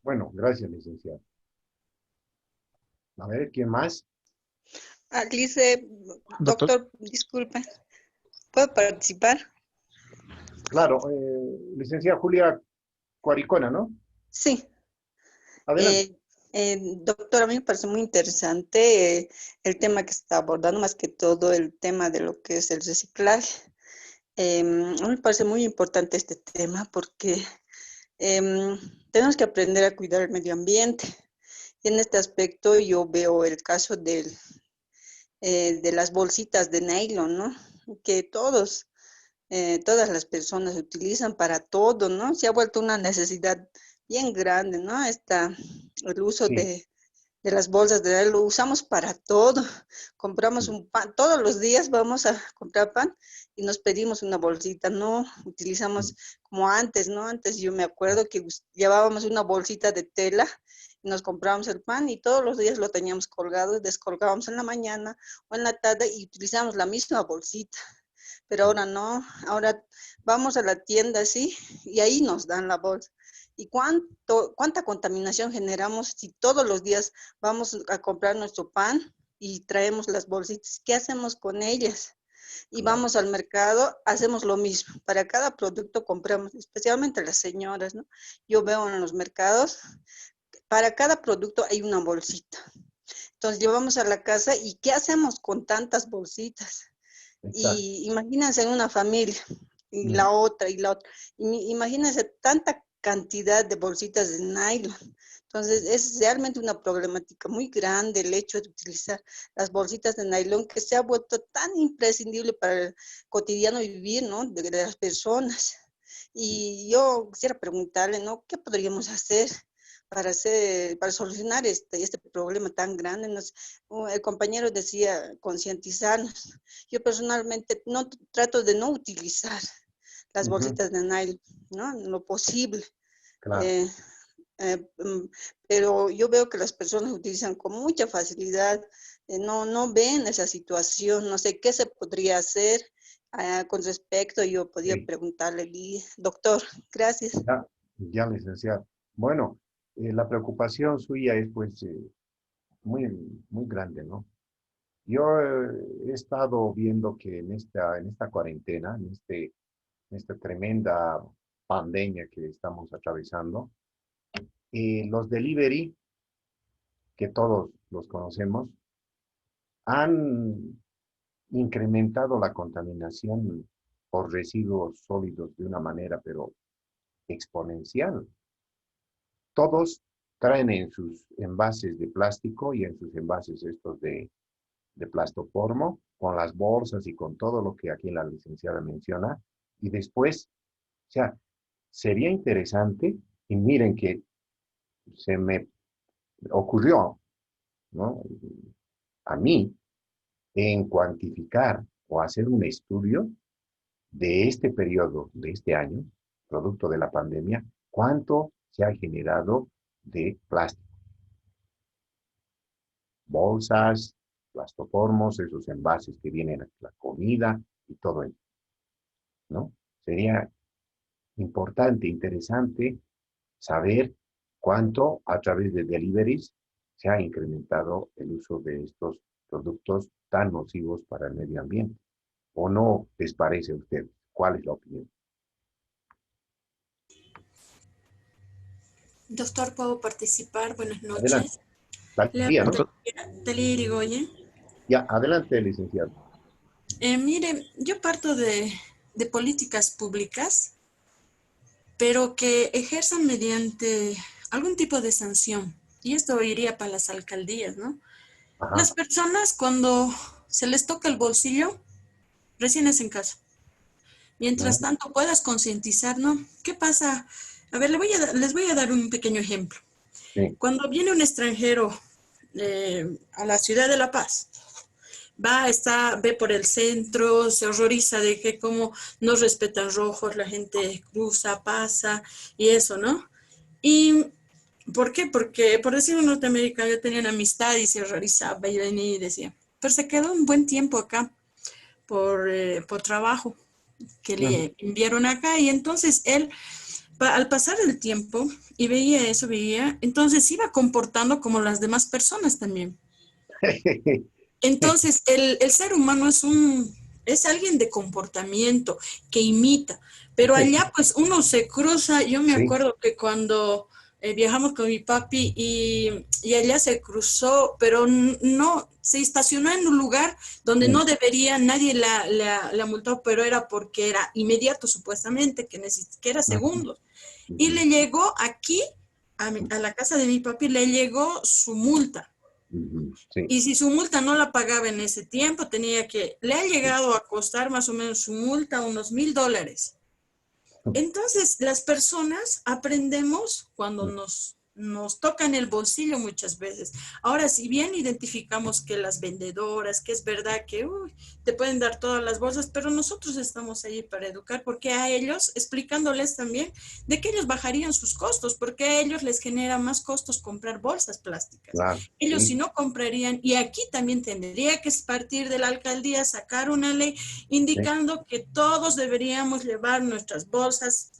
Bueno, gracias, licenciado. A ver, ¿quién más? Alice, doctor, disculpe, ¿puedo participar? Claro, licenciada Julia Cuaricona, ¿no? Sí. Adelante. Doctor, a mí me parece muy interesante el tema que está abordando, más que todo el tema de lo que es el reciclaje. A mí me parece muy importante este tema porque tenemos que aprender a cuidar el medio ambiente. Y en este aspecto yo veo el caso de las bolsitas de nylon, ¿no? que todas las personas utilizan para todo, ¿no? Se ha vuelto una necesidad bien grande, ¿no? El uso Sí. de las bolsas de lo usamos para todo. Compramos un pan, todos los días vamos a comprar pan y nos pedimos una bolsita, no utilizamos como antes, ¿no? Antes yo me acuerdo que llevábamos una bolsita de tela y nos comprábamos el pan y todos los días lo teníamos colgado, descolgábamos en la mañana o en la tarde y utilizamos la misma bolsita. Pero ahora no, ahora vamos a la tienda así y ahí nos dan la bolsa. ¿Y cuánta contaminación generamos si todos los días vamos a comprar nuestro pan y traemos las bolsitas? ¿Qué hacemos con ellas? Y vamos al mercado, hacemos lo mismo. Para cada producto compramos, especialmente las señoras, ¿no? Yo veo en los mercados, para cada producto hay una bolsita. Entonces llevamos a la casa y ¿qué hacemos con tantas bolsitas? Exacto. Y imagínense en una familia, y la otra, y la otra. Imagínense tanta cantidad de bolsitas de nylon. Entonces, es realmente una problemática muy grande el hecho de utilizar las bolsitas de nylon que se ha vuelto tan imprescindible para el cotidiano vivir, ¿no? De las personas. Y yo quisiera preguntarle, ¿no? ¿Qué podríamos hacer para solucionar este problema tan grande? El compañero decía concientizarnos. Yo personalmente trato de no utilizar las bolsitas de nylon, ¿no? En lo posible. Claro. Pero yo veo que las personas utilizan con mucha facilidad, no ven esa situación, no sé qué se podría hacer con respecto. Yo podía preguntarle, doctor, gracias. Ya, licenciado. Bueno, la preocupación suya es pues muy, muy grande, ¿no? Yo he estado viendo que en esta cuarentena, en esta tremenda pandemia que estamos atravesando, los delivery, que todos los conocemos, han incrementado la contaminación por residuos sólidos de una manera, pero exponencial. Todos traen en sus envases de plástico y en sus envases estos de plastoformo, con las bolsas y con todo lo que aquí la licenciada menciona, y después, o sea, sería interesante, y miren que se me ocurrió, ¿no? A mí, en cuantificar o hacer un estudio de este periodo, de este año, producto de la pandemia, cuánto se ha generado de plástico. Bolsas, plastoformos, esos envases que vienen a la comida y todo eso, ¿no? Sería importante, interesante saber cuánto a través de deliveries se ha incrementado el uso de estos productos tan nocivos para el medio ambiente. ¿O no les parece a ustedes? ¿Cuál es la opinión? Doctor, ¿puedo participar? Buenas Adelante. noches. Talía, ¿no? Talía Irigoyen. Ya, adelante, licenciado. Mire, yo parto de políticas públicas, pero que ejerzan mediante algún tipo de sanción. Y esto iría para las alcaldías, ¿no? Ajá. Las personas cuando se les toca el bolsillo, recién es en casa. Mientras tanto puedas concientizar, ¿no? ¿Qué pasa? A ver, les voy a dar un pequeño ejemplo. Sí. Cuando viene un extranjero a la ciudad de La Paz, ve por el centro, se horroriza de que como no respetan rojos, la gente cruza, pasa y eso, ¿no? ¿Y por qué? Porque, por decir en Norteamérica, yo tenía una amistad y se horrorizaba y venía y decía, pero se quedó un buen tiempo acá por trabajo que le enviaron acá y entonces él, al pasar el tiempo y veía eso, entonces iba comportando como las demás personas también. Entonces, el ser humano es alguien de comportamiento, que imita, pero allá pues uno se cruza. Yo me acuerdo que cuando viajamos con mi papi y allá se cruzó, pero no, se estacionó en un lugar donde no debería, nadie la multó, pero era porque era inmediato supuestamente, que era segundos. Y le llegó aquí, a la casa de mi papi, le llegó su multa. Sí. Y si su multa no la pagaba en ese tiempo, le ha llegado a costar más o menos su multa unos $1,000. Entonces, las personas aprendemos cuando nos tocan el bolsillo muchas veces. Ahora, si bien identificamos que las vendedoras, que es verdad que te pueden dar todas las bolsas, pero nosotros estamos ahí para educar, porque a ellos, explicándoles también de que ellos bajarían sus costos, porque a ellos les genera más costos comprar bolsas plásticas. Claro, ellos sí. si no comprarían, y aquí también tendría que partir de la alcaldía sacar una ley indicando que todos deberíamos llevar nuestras bolsas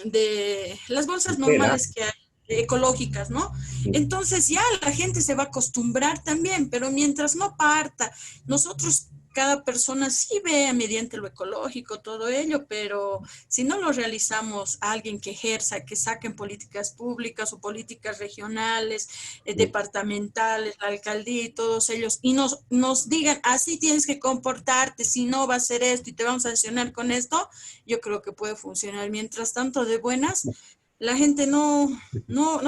de las bolsas normales que hay, ecológicas, ¿no? Entonces ya la gente se va a acostumbrar también, pero mientras no parta, nosotros, cada persona sí vea mediante lo ecológico todo ello, pero si no lo realizamos a alguien que ejerza, que saquen políticas públicas o políticas regionales, departamentales, la alcaldía y todos ellos, y nos digan, así tienes que comportarte, si no va a ser esto y te vamos a sancionar con esto, yo creo que puede funcionar. Mientras tanto, de buenas, la gente no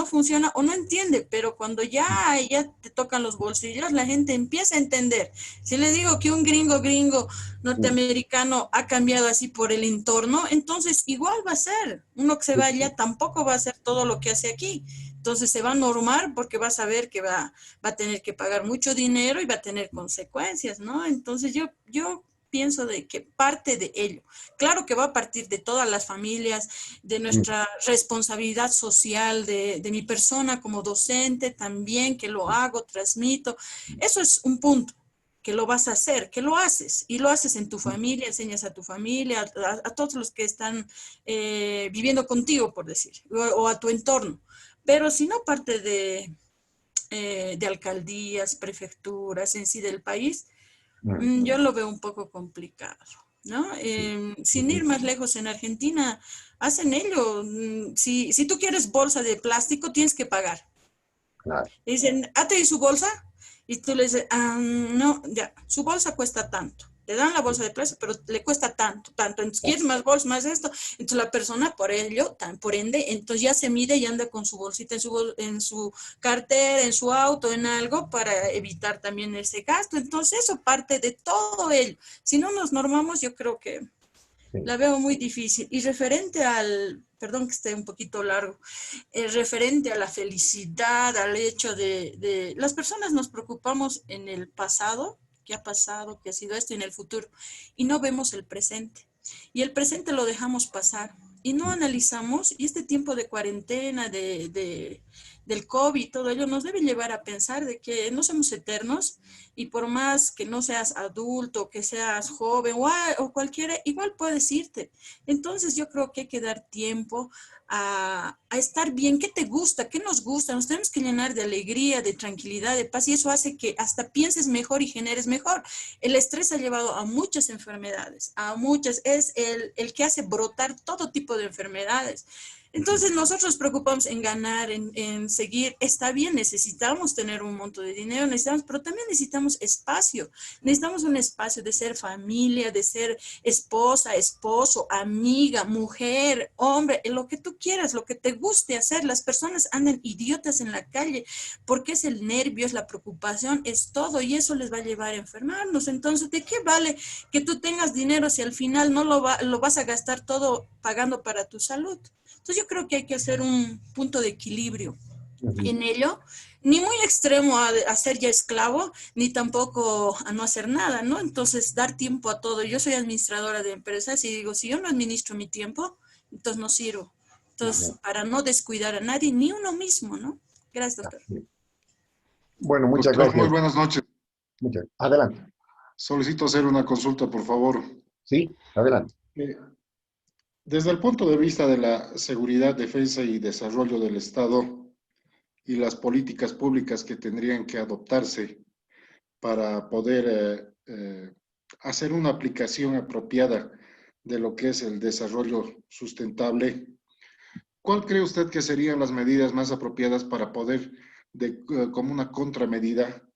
funciona o no entiende, pero cuando ya te tocan los bolsillos, la gente empieza a entender. Si le digo que un gringo norteamericano ha cambiado así por el entorno, entonces igual va a ser. Uno que se va allá tampoco va a hacer todo lo que hace aquí. Entonces se va a normar porque va a saber que va a tener que pagar mucho dinero y va a tener consecuencias, ¿no? Entonces yo pienso de que parte de ello. Claro que va a partir de todas las familias, de nuestra responsabilidad social, de mi persona como docente también, que lo hago, transmito. Eso es un punto, que lo vas a hacer, que lo haces, y lo haces en tu familia, enseñas a tu familia, a todos los que están viviendo contigo, por decir, o a tu entorno. Pero si no parte de alcaldías, prefecturas, en sí del país, yo lo veo un poco complicado, ¿no? Sin ir más lejos, en Argentina hacen ello. Si tú quieres bolsa de plástico, tienes que pagar. Claro. Dicen, ¿ate su bolsa? Y tú le dices, no, ya, su bolsa cuesta tanto. Le dan la bolsa de plástico, pero le cuesta tanto. Entonces, ¿quieres más bolsa, más esto? Entonces, la persona, por ende, entonces ya se mide y anda con su bolsita en su cartera, en su auto, en algo, para evitar también ese gasto. Entonces, eso parte de todo ello. Si no nos normamos, yo creo que la veo muy difícil. Y referente perdón que esté un poquito largo, referente a la felicidad, al hecho de las personas nos preocupamos en el pasado, qué ha pasado, qué ha sido esto, y en el futuro, y no vemos el presente. Y el presente lo dejamos pasar y no analizamos, y este tiempo de cuarentena, del COVID, todo ello nos debe llevar a pensar de que no somos eternos, y por más que no seas adulto, que seas joven o cualquiera, igual puedes irte. Entonces yo creo que hay que dar tiempo a estar bien. ¿Qué te gusta? ¿Qué nos gusta? Nos tenemos que llenar de alegría, de tranquilidad, de paz, y eso hace que hasta pienses mejor y generes mejor. El estrés ha llevado a muchas enfermedades, es el que hace brotar todo tipo de enfermedades. Entonces nosotros preocupamos en ganar, en seguir. Está bien, necesitamos tener un monto de dinero, pero también necesitamos espacio. Necesitamos un espacio de ser familia, de ser esposa, esposo, amiga, mujer, hombre, lo que tú quieras, lo que te guste hacer. Las personas andan idiotas en la calle porque es el nervio, es la preocupación, es todo, y eso les va a llevar a enfermarnos. Entonces, ¿de qué vale que tú tengas dinero si al final no lo vas a gastar todo pagando para tu salud? Entonces yo creo que hay que hacer un punto de equilibrio en ello, ni muy extremo a ser ya esclavo, ni tampoco a no hacer nada, ¿no? Entonces dar tiempo a todo. Yo soy administradora de empresas y digo, si yo no administro mi tiempo, entonces no sirvo. Entonces, para no descuidar a nadie, ni uno mismo, ¿no? Gracias, doctor. Bueno, muchas Doctor, gracias. muy buenas noches. Adelante. Solicito hacer una consulta, por favor. Sí, adelante. Desde el punto de vista de la seguridad, defensa y desarrollo del Estado y las políticas públicas que tendrían que adoptarse para poder hacer una aplicación apropiada de lo que es el desarrollo sustentable, ¿cuál cree usted que serían las medidas más apropiadas para poder, como una contramedida,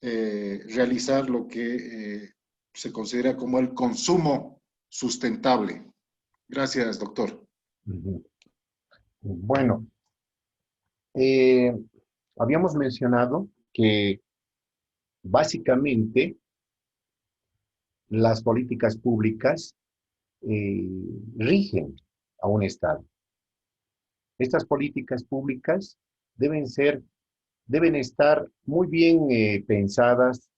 realizar lo que se considera como el consumo sustentable? Gracias, doctor. Bueno, habíamos mencionado que básicamente las políticas públicas rigen a un Estado. Estas políticas públicas deben estar muy bien pensadas,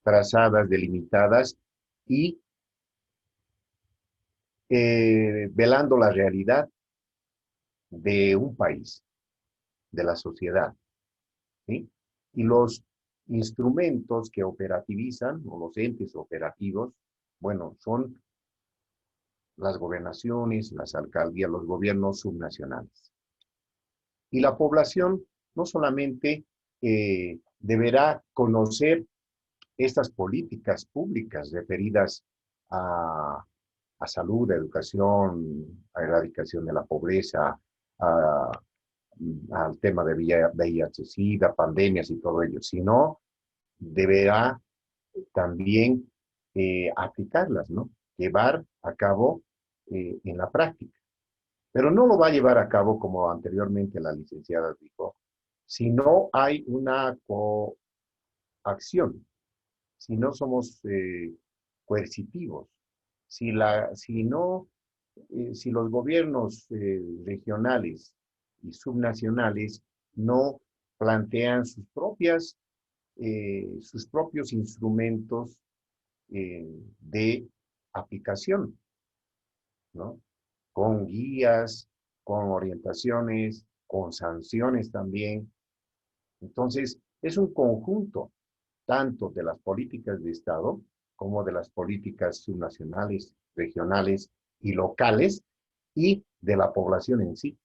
trazadas, delimitadas y velando la realidad de un país, de la sociedad, ¿sí? Y los instrumentos que operativizan, o los entes operativos, bueno, son las gobernaciones, las alcaldías, los gobiernos subnacionales. Y la población no solamente deberá conocer estas políticas públicas referidas a salud, a educación, a erradicación de la pobreza, al tema de VIH-Sida, pandemias y todo ello, sino deberá también aplicarlas, ¿no? Llevar a cabo en la práctica. Pero no lo va a llevar a cabo, como anteriormente la licenciada dijo, si no hay una coacción, si no somos coercitivos, si los gobiernos regionales y subnacionales no plantean sus propios instrumentos de aplicación, ¿no? Con guías, con orientaciones, con sanciones también. Entonces, es un conjunto tanto de las políticas de Estado como de las políticas subnacionales, regionales y locales, y de la población en sí,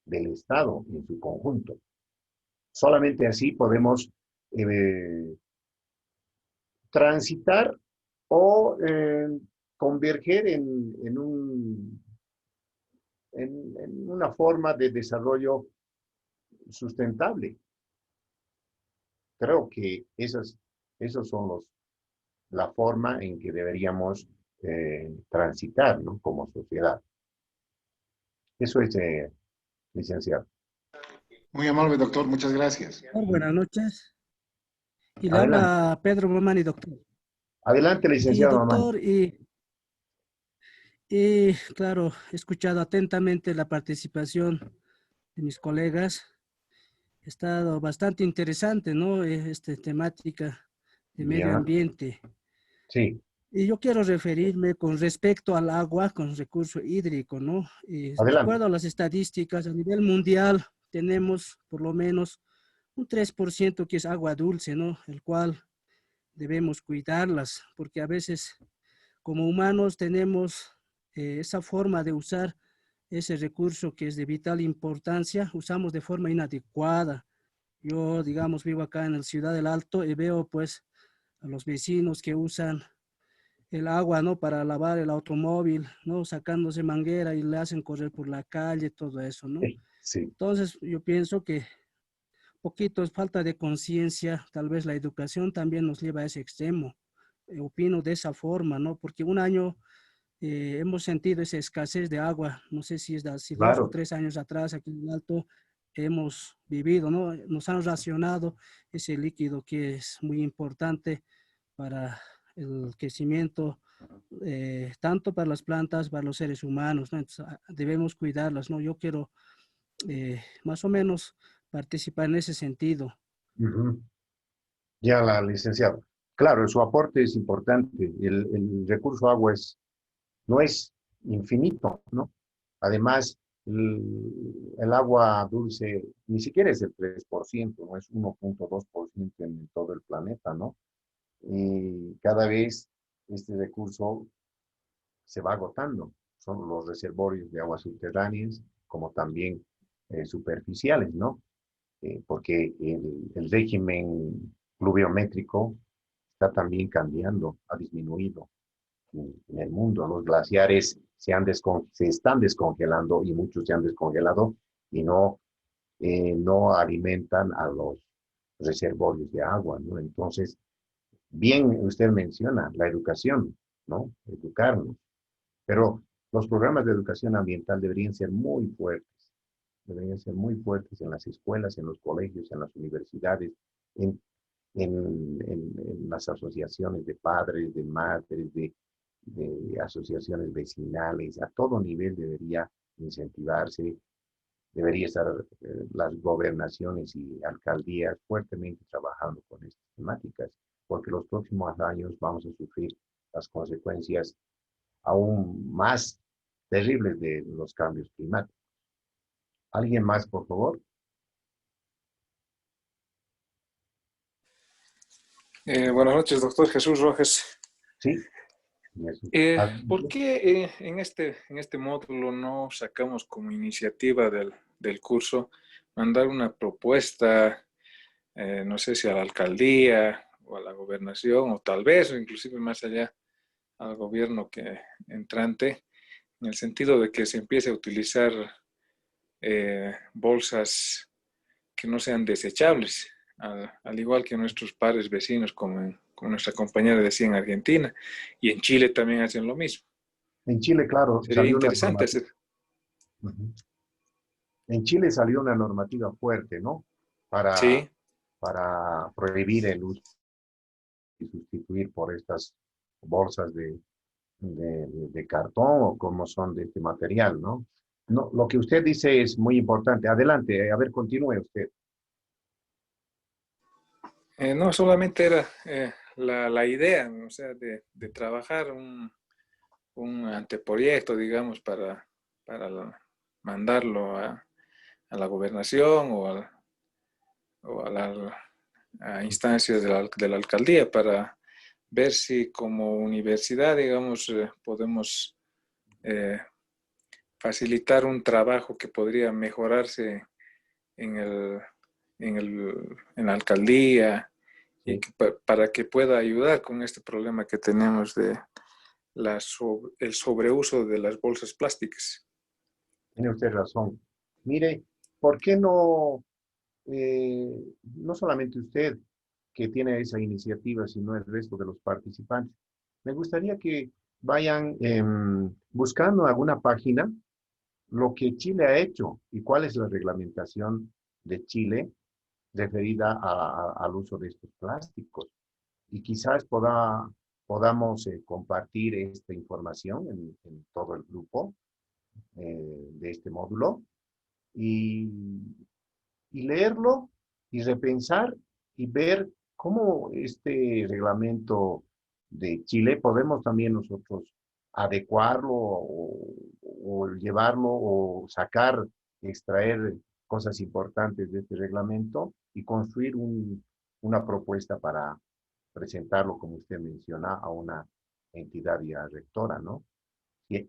del Estado en su conjunto. Solamente así podemos transitar o converger en una forma de desarrollo sustentable. Creo que esos son la forma en que deberíamos transitar, ¿no? Como sociedad. Eso es, licenciado. Muy amable, doctor. Muchas gracias. Buenas noches. Y le Adelante. habla Pedro Mamani, doctor. Adelante, Y licenciado Mamani. doctor, claro, he escuchado atentamente la participación de mis colegas. Ha estado bastante interesante, ¿no? Esta temática de medio Ya. ambiente. Sí. Y yo quiero referirme con respecto al agua, con recurso hídrico, ¿no? De Adelante. acuerdo a las estadísticas, a nivel mundial tenemos por lo menos un 3% que es agua dulce, ¿no? El cual debemos cuidarlas, porque a veces como humanos tenemos esa forma de usar ese recurso que es de vital importancia, usamos de forma inadecuada. Yo, digamos, vivo acá en la ciudad del Alto y veo pues a los vecinos que usan el agua, ¿no? Para lavar el automóvil, ¿no? Sacándose manguera y le hacen correr por la calle, todo eso, ¿no? Sí. Entonces, yo pienso que poquito es falta de conciencia, tal vez la educación también nos lleva a ese extremo. Opino de esa forma, ¿no? Porque un año hemos sentido esa escasez de agua, no sé si es de hace 2 o Claro. 3 años atrás aquí en el Alto hemos vivido, ¿no? Nos han racionado ese líquido que es muy importante para el crecimiento, tanto para las plantas, para los seres humanos, ¿no? Entonces, debemos cuidarlas, ¿no? Yo quiero más o menos participar en ese sentido. Uh-huh. Ya, la licenciada. Claro, su aporte es importante. El recurso agua no es infinito, ¿no? Además, el agua dulce ni siquiera es el 3%, no es 1.2% en todo el planeta, ¿no? Y cada vez este recurso se va agotando. Son los reservorios de aguas subterráneas, como también superficiales, ¿no? Porque el régimen pluviométrico está también cambiando, ha disminuido en el mundo. Los glaciares se están descongelando y muchos se han descongelado y no alimentan a los reservorios de agua, ¿no? Entonces, bien usted menciona la educación, ¿no? Educarnos. Pero los programas de educación ambiental deberían ser muy fuertes, deberían ser muy fuertes en las escuelas, en los colegios, en las universidades, en, en las asociaciones de padres, de madres, de asociaciones vecinales, a todo nivel debería incentivarse, debería estar las gobernaciones y alcaldías fuertemente trabajando con estas temáticas, porque los próximos años vamos a sufrir las consecuencias aún más terribles de los cambios climáticos. ¿Alguien más, por favor? Buenas noches, doctor Jesús Rojas. Sí. ¿Por qué en este módulo no sacamos como iniciativa del curso mandar una propuesta, no sé si a la alcaldía o a la gobernación, o tal vez, o inclusive más allá, al gobierno entrante, en el sentido de que se empiece a utilizar bolsas que no sean desechables, al igual que nuestros pares vecinos, como nuestra compañera decía en Argentina, y en Chile también hacen lo mismo. En Chile, claro, sería interesante hacer. En Chile salió una normativa fuerte, ¿no? Sí. Para prohibir el uso y sustituir por estas bolsas de cartón o como son de este material, ¿no? No, lo que usted dice es muy importante. Adelante, a ver, continúe usted. No, solamente era la idea, o sea, de trabajar un anteproyecto, digamos, para mandarlo a la gobernación o a instancias de la alcaldía para ver si como universidad, digamos, podemos facilitar un trabajo que podría mejorarse en la alcaldía, sí, y para que pueda ayudar con este problema que tenemos de el sobreuso de las bolsas plásticas. Tiene usted razón. Mire, ¿por qué no, no solamente usted que tiene esa iniciativa, sino el resto de los participantes? Me gustaría que vayan buscando alguna página lo que Chile ha hecho y cuál es la reglamentación de Chile referida al uso de estos plásticos. Y quizás podamos compartir esta información en todo el grupo de este módulo y leerlo y repensar y ver cómo este reglamento de Chile podemos también nosotros adecuarlo o llevarlo o sacar, extraer cosas importantes de este reglamento y construir una propuesta para presentarlo, como usted menciona, a una entidad ya rectora, ¿no?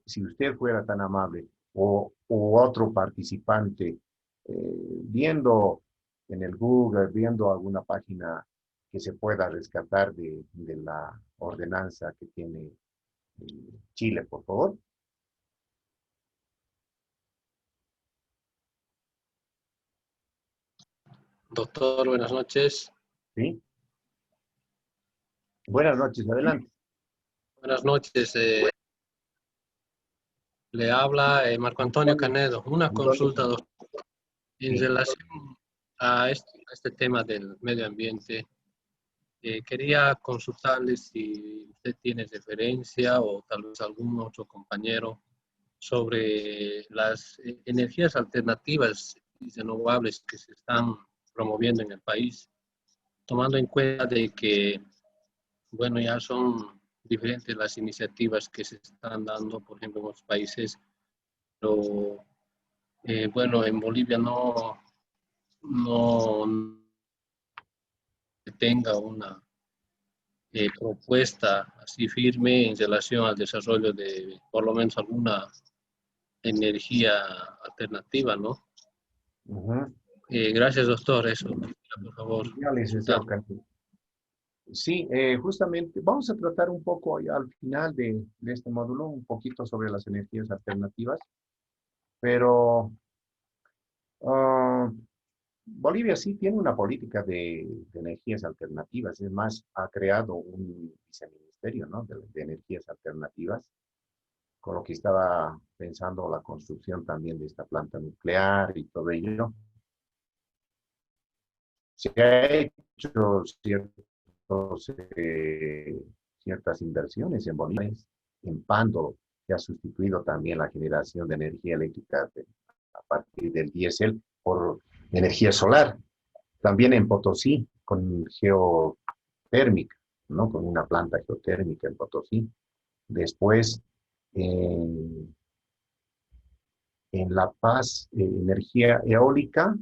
Si usted fuera tan amable o otro participante viendo en el Google, viendo alguna página que se pueda rescatar de la ordenanza que tiene Chile, por favor. Doctor, buenas noches. Sí. Buenas noches, adelante. Buenas noches. Le habla Marco Antonio Canedo. Una consulta, doctor. En relación a este tema del medio ambiente, quería consultarle si usted tiene referencia o tal vez algún otro compañero sobre las energías alternativas y renovables que se están promoviendo en el país, tomando en cuenta de que, bueno, ya son diferentes las iniciativas que se están dando, por ejemplo, en otros países, pero bueno, en Bolivia no tenga una propuesta así firme en relación al desarrollo de por lo menos alguna energía alternativa, ¿no? Gracias, doctor. Eso, por favor. Ya, licenciado Cantu. Sí, justamente vamos a tratar un poco al final de este módulo, un poquito sobre las energías alternativas, pero Bolivia sí tiene una política de energías alternativas, es más, ha creado un viceministerio, ¿no? de energías alternativas con lo que estaba pensando la construcción también de esta planta nuclear y todo ello, se ha hecho ciertas inversiones en Bolivia, en Pando, que ha sustituido también la generación de energía eléctrica a partir del diésel por energía solar. También en Potosí, con geotérmica, ¿no? Con una planta geotérmica en Potosí. Después, en La Paz, energía eólica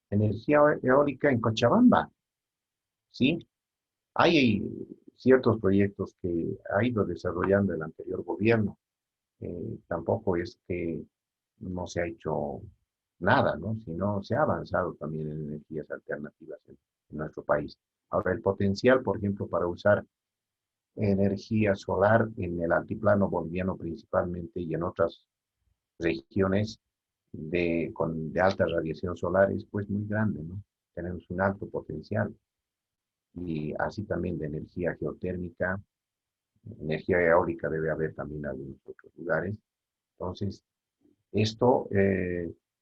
en Cochabamba, ¿sí? Hay ciertos proyectos que ha ido desarrollando el anterior gobierno. Tampoco es que no se ha hecho nada, ¿no? Sino se ha avanzado también en energías alternativas en nuestro país. Ahora, el potencial, por ejemplo, para usar energía solar en el altiplano boliviano principalmente y en otras regiones de alta radiación solar es pues muy grande, ¿no? Tenemos un alto potencial. Y así también de energía geotérmica, energía eólica debe haber también en algunos otros lugares. Entonces, esto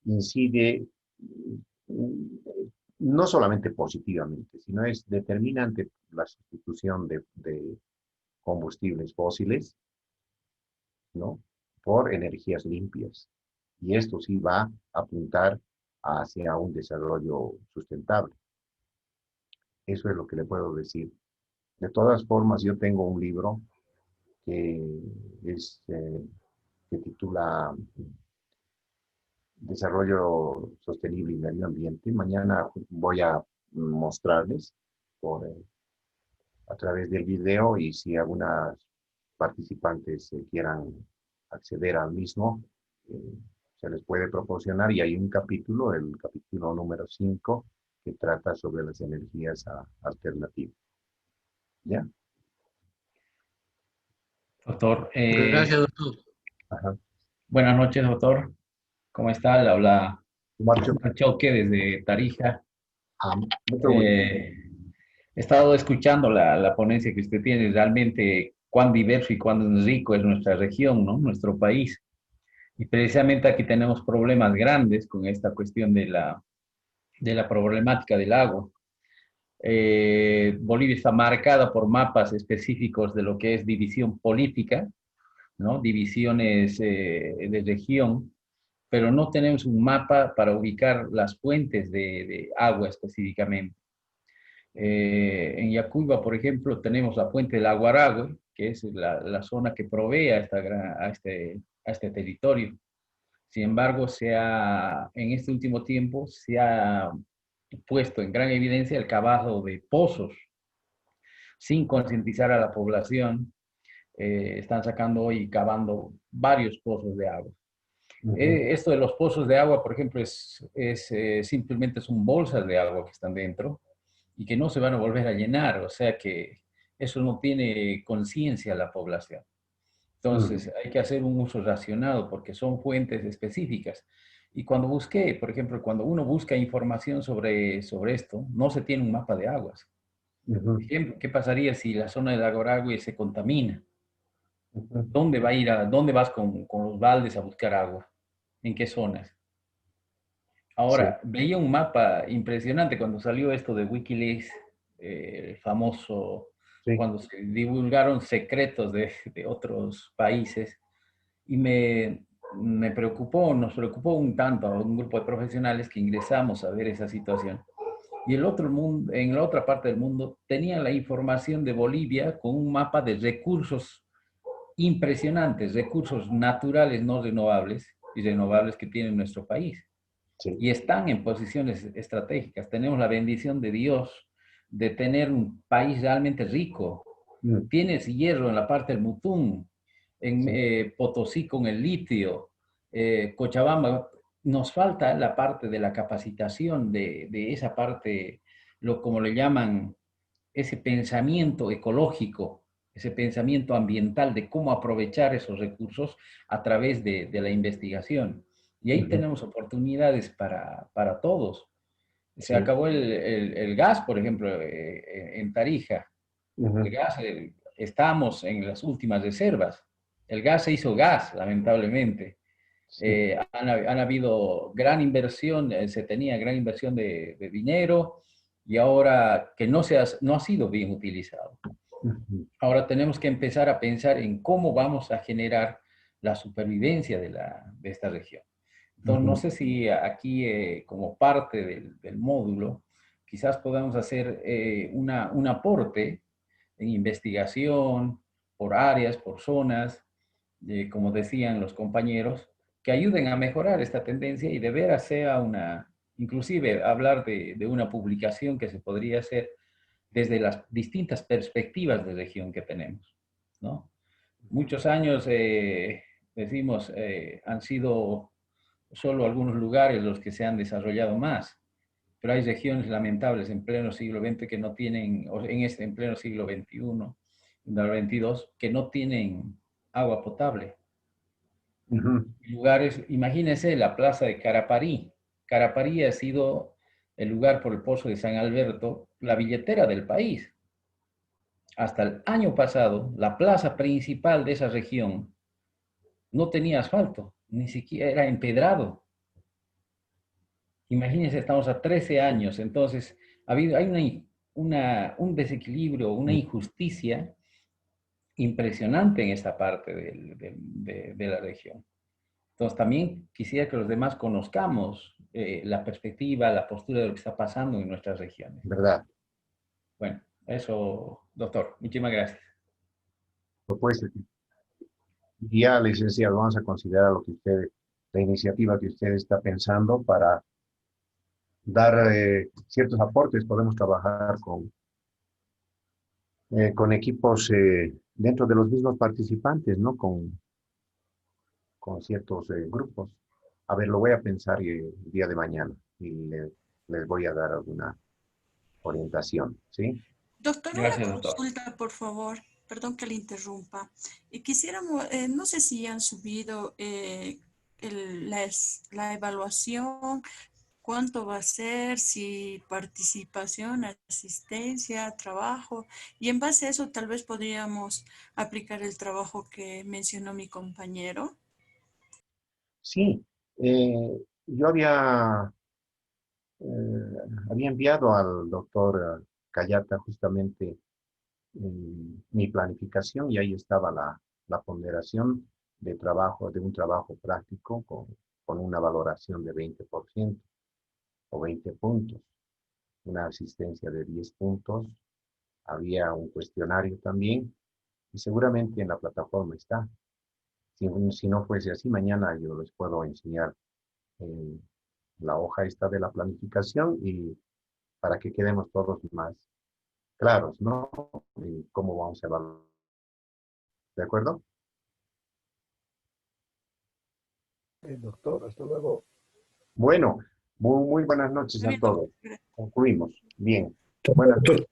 incide no solamente positivamente, sino es determinante la sustitución de combustibles fósiles, ¿no? Por energías limpias. Y esto sí va a apuntar hacia un desarrollo sustentable. Eso es lo que le puedo decir. De todas formas, yo tengo un libro que que titula Desarrollo Sostenible y Medio Ambiente. Mañana voy a mostrarles a través del video, y si algunas participantes quieran acceder al mismo, se les puede proporcionar, y hay un capítulo, el capítulo número 5, que trata sobre las energías alternativas. ¿Ya? Doctor, Gracias, doctor. Ajá. buenas noches, doctor. ¿Cómo está? Le habla Marcho. Choque desde Tarija. Mucho gusto. He estado escuchando la ponencia que usted tiene. Realmente cuán diverso y cuán rico es nuestra región, ¿no? Nuestro país. Y precisamente aquí tenemos problemas grandes con esta cuestión de la problemática del agua. Bolivia está marcada por mapas específicos de lo que es división política, ¿no? Divisiones de región, pero no tenemos un mapa para ubicar las fuentes de agua específicamente. En Yacuiba, por ejemplo, tenemos la fuente del Aguaragüe, que es la zona que provee a este territorio. Sin embargo, en este último tiempo se ha puesto en gran evidencia el cavado de pozos, sin concientizar a la población. Están sacando hoy, cavando varios pozos de agua. Esto de los pozos de agua, por ejemplo, simplemente son bolsas de agua que están dentro y que no se van a volver a llenar, o sea que eso no tiene conciencia la población. Entonces, hay que hacer un uso racionado porque son fuentes específicas. Y cuando busqué, por ejemplo, cuando uno busca información sobre esto, no se tiene un mapa de aguas. Por ejemplo, ¿qué pasaría si la zona del Aguaragüe se contamina? ¿Dónde vas con los baldes a buscar agua? ¿En qué zonas? Ahora, veía un mapa impresionante cuando salió esto de Wikileaks, famoso, cuando se divulgaron secretos de otros países, y nos preocupó un tanto a un grupo de profesionales que ingresamos a ver esa situación. Y en la otra parte del mundo tenían la información de Bolivia con un mapa de recursos impresionantes, recursos naturales no renovables y renovables que tiene nuestro país. Y están en posiciones estratégicas. Tenemos la bendición de Dios de tener un país realmente rico. Tienes hierro en la parte del Mutún, en Potosí con el litio, Cochabamba. Nos falta la parte de la capacitación de esa parte, como le llaman, ese pensamiento ecológico, ese pensamiento ambiental de cómo aprovechar esos recursos a través de la investigación. Y ahí tenemos oportunidades para todos. Se acabó el gas, por ejemplo, en Tarija. El gas, estamos en las últimas reservas. El gas se hizo gas, lamentablemente. Han habido gran inversión, se tenía gran inversión de dinero y ahora que no ha sido bien utilizado. Ahora tenemos que empezar a pensar en cómo vamos a generar la supervivencia de esta región. Entonces, no sé si aquí, como parte del módulo, quizás podamos hacer un aporte en investigación, por áreas, por zonas, como decían los compañeros, que ayuden a mejorar esta tendencia y de veras sea inclusive hablar de una publicación que se podría hacer desde las distintas perspectivas de región que tenemos, ¿no? Muchos años, decimos, han sido solo algunos lugares los que se han desarrollado más, pero hay regiones lamentables en pleno siglo XX que no tienen, o en pleno siglo XXI, en el XXII, que no tienen agua potable. Lugares, imagínense la plaza de Caraparí. Caraparí ha sido el lugar por el Pozo de San Alberto, la billetera del país. Hasta el año pasado, la plaza principal de esa región no tenía asfalto, ni siquiera era empedrado. Imagínense, estamos a 13 años, entonces hay un desequilibrio, una injusticia impresionante en esta parte de la región. Entonces también quisiera que los demás conozcamos la perspectiva, la postura de lo que está pasando en nuestras regiones. ¿Verdad? Bueno, eso, doctor, muchísimas gracias. Propuesta. Ya, licenciado, vamos a considerar la iniciativa que usted está pensando para dar ciertos aportes. Podemos trabajar con equipos dentro de los mismos participantes, ¿no? Con ciertos grupos. A ver, lo voy a pensar el día de mañana y les voy a dar alguna orientación, ¿sí? Doctor, Gracias, una doctor. consulta, por favor. Perdón que le interrumpa. Quisiéramos, no sé si han subido la evaluación, cuánto va a ser, si participación, asistencia, trabajo, y en base a eso tal vez podríamos aplicar el trabajo que mencionó mi compañero. Sí, yo había enviado al doctor Cayata justamente mi planificación y ahí estaba la ponderación de un trabajo práctico con una valoración de 20% o 20 puntos, una asistencia de 10 puntos, había un cuestionario también y seguramente en la plataforma está. Si no fuese así, mañana yo les puedo enseñar la hoja esta de la planificación y para que quedemos todos más claros, ¿no? Y cómo vamos a evaluar. ¿De acuerdo? Doctor, hasta luego. Bueno, muy buenas noches a todos. Concluimos. Bien. Buenas noches.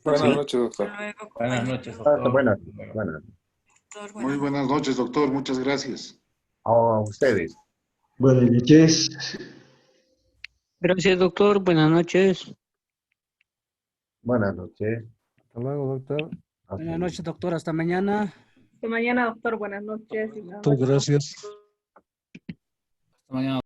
Buenas noches, doctor. Buenas noches, doctor. Buenas. Muy buenas noches, doctor. Muchas gracias. A ustedes. Buenas noches. Gracias, doctor. Buenas noches. Buenas noches. Hasta luego, doctor. Buenas noches, doctor. Hasta mañana. Hasta mañana, doctor. Buenas noches. Muchas gracias. Hasta mañana.